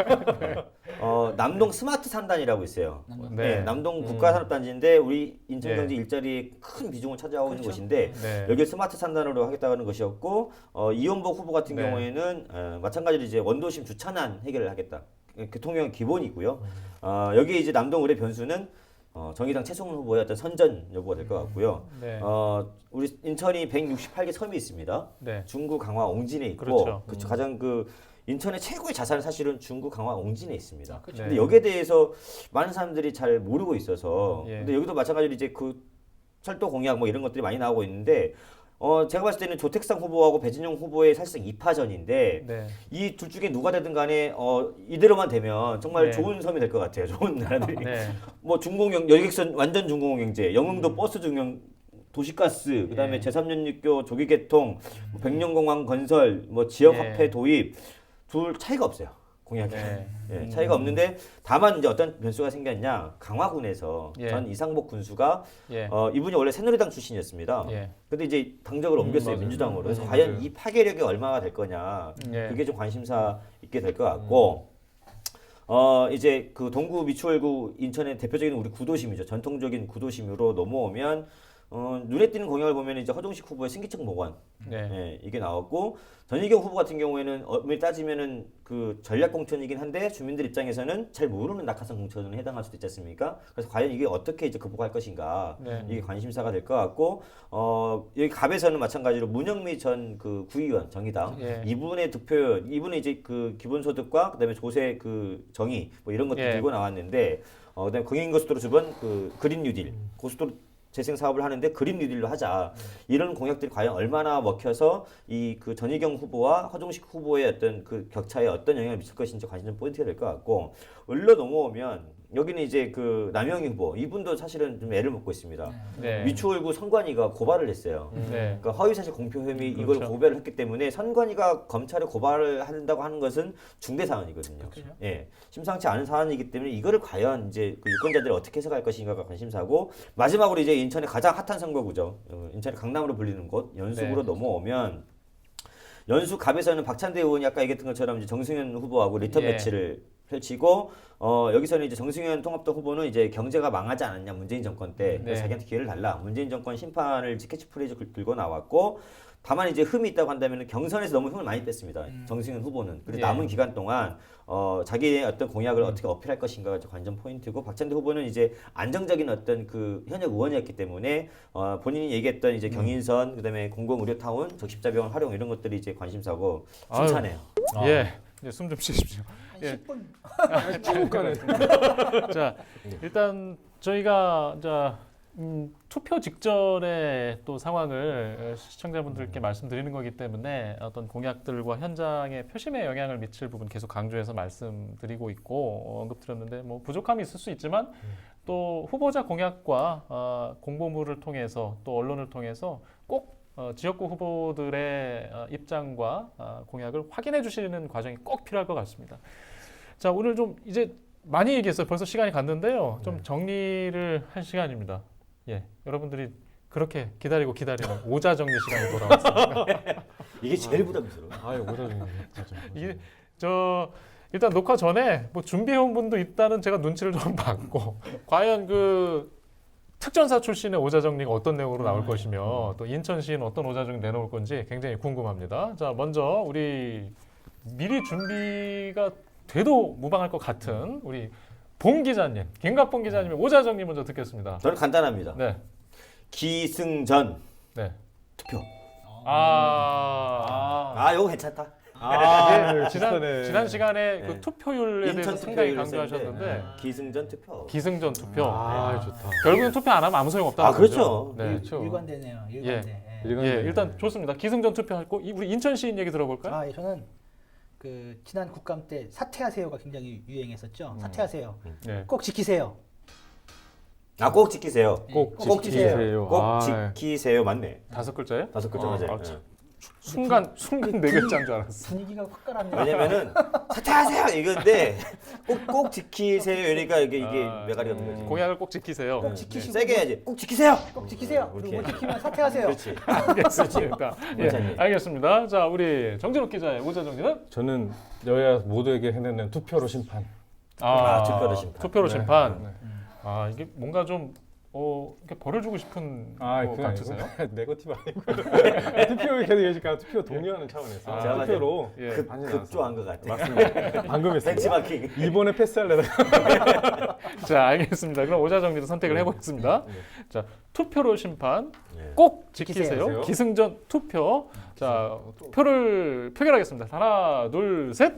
[SPEAKER 3] 남동 스마트 산단이라고 있어요.
[SPEAKER 1] 네.
[SPEAKER 3] 남동 국가산업단지인데 우리 인천경제
[SPEAKER 1] 예.
[SPEAKER 3] 일자리에 큰 비중을 차지하고 있는
[SPEAKER 2] 그렇죠.
[SPEAKER 3] 곳인데
[SPEAKER 1] 네.
[SPEAKER 3] 여기를 스마트 산단으로 하겠다는 것이었고, 이원복 후보 같은
[SPEAKER 1] 네.
[SPEAKER 3] 경우에는 마찬가지로 이제 원도심 주차난 해결을 하겠다. 교통령 기본이고요. 여기 이제 남동 을의 변수는 정의당 최성훈 후보의 어떤 선전 여부가 될 것 같고요.
[SPEAKER 1] 네.
[SPEAKER 3] 우리 인천이 168개 섬이 있습니다.
[SPEAKER 1] 네.
[SPEAKER 3] 중구, 강화, 옹진에 있고,
[SPEAKER 1] 그렇죠.
[SPEAKER 3] 가장 그 인천의 최고의 자산은 사실은 중구, 강화, 옹진에 있습니다.
[SPEAKER 1] 그렇죠.
[SPEAKER 3] 근데
[SPEAKER 1] 네.
[SPEAKER 3] 여기에 대해서 많은 사람들이 잘 모르고 있어서,
[SPEAKER 1] 예.
[SPEAKER 3] 근데 여기도 마찬가지로 이제 그 철도 공약 뭐 이런 것들이 많이 나오고 있는데, 제가 봤을 때는 조택상 후보하고 배진영 후보의 사실상 2파전인데,
[SPEAKER 1] 네.
[SPEAKER 3] 이 둘 중에 누가 되든 간에 이대로만 되면 정말
[SPEAKER 1] 네.
[SPEAKER 3] 좋은 섬이 될 것 같아요. 좋은 나라들이.
[SPEAKER 1] 네.
[SPEAKER 3] 뭐 중공영 여객선 완전 중공경제, 영흥도 버스 중용 도시가스, 그다음에
[SPEAKER 1] 예.
[SPEAKER 3] 제3연립교 조기 개통, 뭐 백년공항 건설, 뭐 지역화폐
[SPEAKER 1] 예.
[SPEAKER 3] 도입 둘 차이가 없어요. 공약이.
[SPEAKER 1] 네.
[SPEAKER 3] 예, 차이가 없는데 다만 이제 어떤 변수가 생겼냐? 강화군에서
[SPEAKER 1] 예.
[SPEAKER 3] 전 이상복 군수가
[SPEAKER 1] 예.
[SPEAKER 3] 이분이 원래 새누리당 출신이었습니다.
[SPEAKER 1] 예.
[SPEAKER 3] 근데 이제 당적을 옮겼어요.
[SPEAKER 4] 맞아요.
[SPEAKER 3] 민주당으로. 그래서
[SPEAKER 4] 맞아요.
[SPEAKER 3] 과연 이 파괴력이 얼마가 될 거냐?
[SPEAKER 1] 예.
[SPEAKER 3] 그게 좀 관심사 있게 될 것 같고. 이제 그 동구 미추홀구 인천의 대표적인 우리 구도심이죠. 전통적인 구도심으로 넘어오면 눈에 띄는 공약을 보면 이제 허종식 후보의 신기청 복원,
[SPEAKER 1] 네.
[SPEAKER 3] 예, 이게 나왔고 전희경 후보 같은 경우에는 엄밀히 따지면은 그 전략 공천이긴 한데 주민들 입장에서는 잘 모르는 낙하산 공천에 해당할 수도 있지 않습니까? 그래서 과연 이게 어떻게 이제 극복할 것인가
[SPEAKER 1] 네.
[SPEAKER 3] 이게 관심사가 될 것 같고 여기 갑에서는 마찬가지로 문영미 전 그 구의원 정의당
[SPEAKER 1] 예.
[SPEAKER 3] 이분의 득표율 이분은 이제 그 기본소득과 그다음에 조세 그 정의 뭐 이런 것도
[SPEAKER 1] 예.
[SPEAKER 3] 들고 나왔는데 그다음에 경인고속도로 주변 그 그린 뉴딜 고속도로 재생 사업을 하는데 그린 뉴딜로 하자 이런 공약들이 과연 얼마나 먹혀서 이 그 전희경 후보와 허종식 후보의 어떤 그 격차에 어떤 영향을 미칠 것인지 관심 포인트가 될 것 같고 을로 넘어오면 여기는 이제 그 남영희 후보 이분도 사실은 좀 애를 먹고 있습니다.
[SPEAKER 1] 네.
[SPEAKER 3] 미추홀구 선관위가 고발을 했어요.
[SPEAKER 1] 네.
[SPEAKER 3] 그러니까 허위사실 공표 혐의 이걸
[SPEAKER 1] 그렇죠.
[SPEAKER 3] 고발을 했기 때문에 선관위가 검찰에 고발을 한다고 하는 것은 중대 사안이거든요.
[SPEAKER 2] 그렇죠.
[SPEAKER 3] 예, 심상치 않은 사안이기 때문에 이거를 과연 이제 그 유권자들이 어떻게 해석할 것인가가 관심사고 마지막으로 이제 인천의 가장 핫한 선거구죠. 인천의 강남으로 불리는 곳 연수구로
[SPEAKER 1] 네.
[SPEAKER 3] 넘어오면 연수 갑에서는 박찬대 의원이 아까 얘기했던 것처럼 이제 정승현 후보하고 리턴
[SPEAKER 1] 예.
[SPEAKER 3] 매치를 펼치고 여기서는 이제 정승현 통합당 후보는 이제 경제가 망하지 않았냐 문재인 정권 때 그래서
[SPEAKER 1] 네.
[SPEAKER 3] 자기한테 기회를 달라 문재인 정권 심판을 이제 캐치프레이즈 들고 나왔고 다만 이제 흠이 있다고 한다면 경선에서 너무 힘을 많이 뺐습니다. 정승현 후보는 그래서
[SPEAKER 1] 예.
[SPEAKER 3] 남은 기간 동안 자기의 어떤 공약을 어떻게 어필할 것인가가 관전 포인트고 박찬대 후보는 이제 안정적인 어떤 그 현역 의원이었기 때문에 본인이 얘기했던 이제 경인선 그다음에 공공의료타운 적십자병원 활용 이런 것들이 이제 관심사고
[SPEAKER 1] 아유.
[SPEAKER 3] 순차네요.
[SPEAKER 1] 예. 이제 숨 좀 쉬십시오.
[SPEAKER 2] 한
[SPEAKER 1] 예.
[SPEAKER 2] 10분
[SPEAKER 4] 체육관에
[SPEAKER 1] 자, 일단 저희가 투표 직전에 또 상황을 시청자분들께 말씀드리는 거기 때문에 어떤 공약들과 현장의 표심에 영향을 미칠 부분 계속 강조해서 말씀드리고 있고 언급드렸는데 뭐 부족함이 있을 수 있지만 또 후보자 공약과 공보물을 통해서 또 언론을 통해서 꼭 지역구 후보들의 입장과 공약을 확인해 주시는 과정이 꼭 필요할 것 같습니다. 자, 오늘 좀 이제 많이 얘기했어요. 벌써 시간이 갔는데요. 좀 정리를 할 시간입니다. 예, 여러분들이 그렇게 기다리는 오자 정리 시간이 돌아왔습니다.
[SPEAKER 3] 이게 제일 부담스러워.
[SPEAKER 4] 아유 오다중에
[SPEAKER 1] 이게 일단 녹화 전에 뭐 준비해온 분도 있다는 제가 눈치를 좀 봤고 과연 그 특전사 출신의 오자 정리가 어떤 내용으로 나올 것이며 또 인천시는 어떤 오자 정리 내놓을 건지 굉장히 궁금합니다. 자, 먼저 우리 미리 준비가 돼도 무방할 것 같은 우리 봉 기자님, 김갑봉 기자님의 오자 정리 먼저 듣겠습니다.
[SPEAKER 3] 저는 간단합니다.
[SPEAKER 1] 네,
[SPEAKER 3] 기승전
[SPEAKER 1] 네.
[SPEAKER 3] 투표.
[SPEAKER 1] 이거
[SPEAKER 3] 괜찮다.
[SPEAKER 1] 예,
[SPEAKER 4] 비슷하네.
[SPEAKER 1] 지난 시간에
[SPEAKER 3] 네.
[SPEAKER 1] 그 투표율에 대해서
[SPEAKER 3] 인천
[SPEAKER 1] 상당히
[SPEAKER 3] 투표율을
[SPEAKER 1] 강조하셨는데
[SPEAKER 3] 썼는데, 기승전 투표.
[SPEAKER 1] 기승전 투표.
[SPEAKER 4] 아 좋다.
[SPEAKER 1] 결국엔 투표 안 하면 아무 소용 없다는
[SPEAKER 3] 그렇죠.
[SPEAKER 1] 거죠. 네.
[SPEAKER 4] 그렇죠.
[SPEAKER 2] 일관되네요. 일관돼. 예.
[SPEAKER 4] 일관-
[SPEAKER 1] 예, 일단 좋습니다. 기승전 투표하고 우리 인천 시인 얘기 들어볼까요?
[SPEAKER 2] 예, 저는 그 지난 국감 때 사퇴하세요가 굉장히 유행했었죠. 사퇴하세요.
[SPEAKER 1] 네.
[SPEAKER 2] 꼭 지키세요.
[SPEAKER 3] 꼭 지키세요.
[SPEAKER 2] 예,
[SPEAKER 4] 꼭
[SPEAKER 2] 꼭 지키세요.
[SPEAKER 4] 지키세요.
[SPEAKER 3] 꼭
[SPEAKER 4] 아,
[SPEAKER 3] 지키세요. 맞네.
[SPEAKER 1] 5글자예요?
[SPEAKER 3] 5글자
[SPEAKER 1] 아,
[SPEAKER 3] 맞아요.
[SPEAKER 1] 아,
[SPEAKER 3] 예.
[SPEAKER 1] 순간 네 글자인 줄 알았어.
[SPEAKER 2] 분위기가 확 가라앉네.
[SPEAKER 3] 왜냐면은 사퇴하세요 이건데 꼭 지키세요. 그러니까 이게 메가리 없는 거지.
[SPEAKER 1] 공약을 꼭 지키세요.
[SPEAKER 2] 꼭 지키시고
[SPEAKER 3] 세게 해야지. 꼭 지키세요.
[SPEAKER 2] 꼭 지키세요. 그리고 못
[SPEAKER 3] 이렇게.
[SPEAKER 2] 지키면 사퇴하세요.
[SPEAKER 3] 그렇지.
[SPEAKER 1] 알겠습니다. 예,
[SPEAKER 3] 그렇지.
[SPEAKER 1] 알겠습니다. 자, 우리 정진욱 기자의 오자 정리는
[SPEAKER 4] 저는 여야 모두에게 해내는 투표로 심판.
[SPEAKER 3] 투표로 심판.
[SPEAKER 1] 투표로
[SPEAKER 4] 네.
[SPEAKER 1] 심판.
[SPEAKER 4] 네.
[SPEAKER 1] 이게 뭔가 좀 이렇게 벌을 주고 싶은
[SPEAKER 4] 아
[SPEAKER 1] 것
[SPEAKER 4] 그거
[SPEAKER 1] 같으세요?
[SPEAKER 4] 아니고 네거티브 아니고 투표 계속 얘기니까 투표 동의하는 차원에서
[SPEAKER 3] 제가
[SPEAKER 4] 투표로
[SPEAKER 1] 예.
[SPEAKER 3] 급조한 것 같아.
[SPEAKER 4] 맞습니다. 방금 했습니다.
[SPEAKER 3] 벤치마킹.
[SPEAKER 4] 이번에 패스할래다가
[SPEAKER 1] 자, 알겠습니다. 그럼 오자 정리도 선택을
[SPEAKER 4] 네.
[SPEAKER 1] 해보겠습니다.
[SPEAKER 4] 네.
[SPEAKER 1] 자, 투표로 심판
[SPEAKER 3] 예.
[SPEAKER 1] 꼭 지키세요.
[SPEAKER 4] 지키세요.
[SPEAKER 1] 기승전 투표. 자, 표를 표결하겠습니다. 하나, 둘, 셋.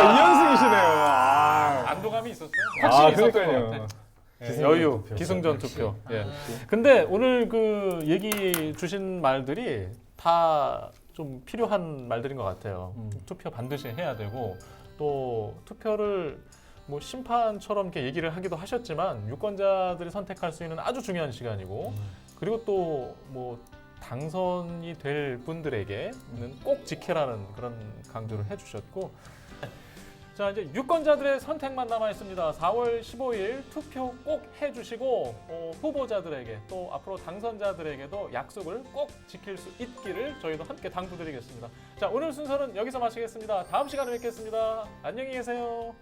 [SPEAKER 4] 이연승이시네요.
[SPEAKER 1] 안도감이 있었어요. 확실히 있었던 것
[SPEAKER 4] 그러니까요.
[SPEAKER 1] 같아. 예,
[SPEAKER 4] 기승전
[SPEAKER 1] 여유,
[SPEAKER 4] 투표.
[SPEAKER 1] 기승전
[SPEAKER 4] 역시.
[SPEAKER 1] 투표. 예. 근데 오늘 그 얘기 주신 말들이 다 좀 필요한 말들인 것 같아요. 투표 반드시 해야 되고 또 투표를 뭐 심판처럼 이렇게 얘기를 하기도 하셨지만 유권자들이 선택할 수 있는 아주 중요한 시간이고 그리고 또 뭐 당선이 될 분들에게는 꼭 지켜라는 그런 강조를 해주셨고 자 이제 유권자들의 선택만 남아 있습니다. 4월 15일 투표 꼭 해주시고 후보자들에게 또 앞으로 당선자들에게도 약속을 꼭 지킬 수 있기를 저희도 함께 당부드리겠습니다. 자 오늘 순서는 여기서 마치겠습니다. 다음 시간에 뵙겠습니다. 안녕히 계세요.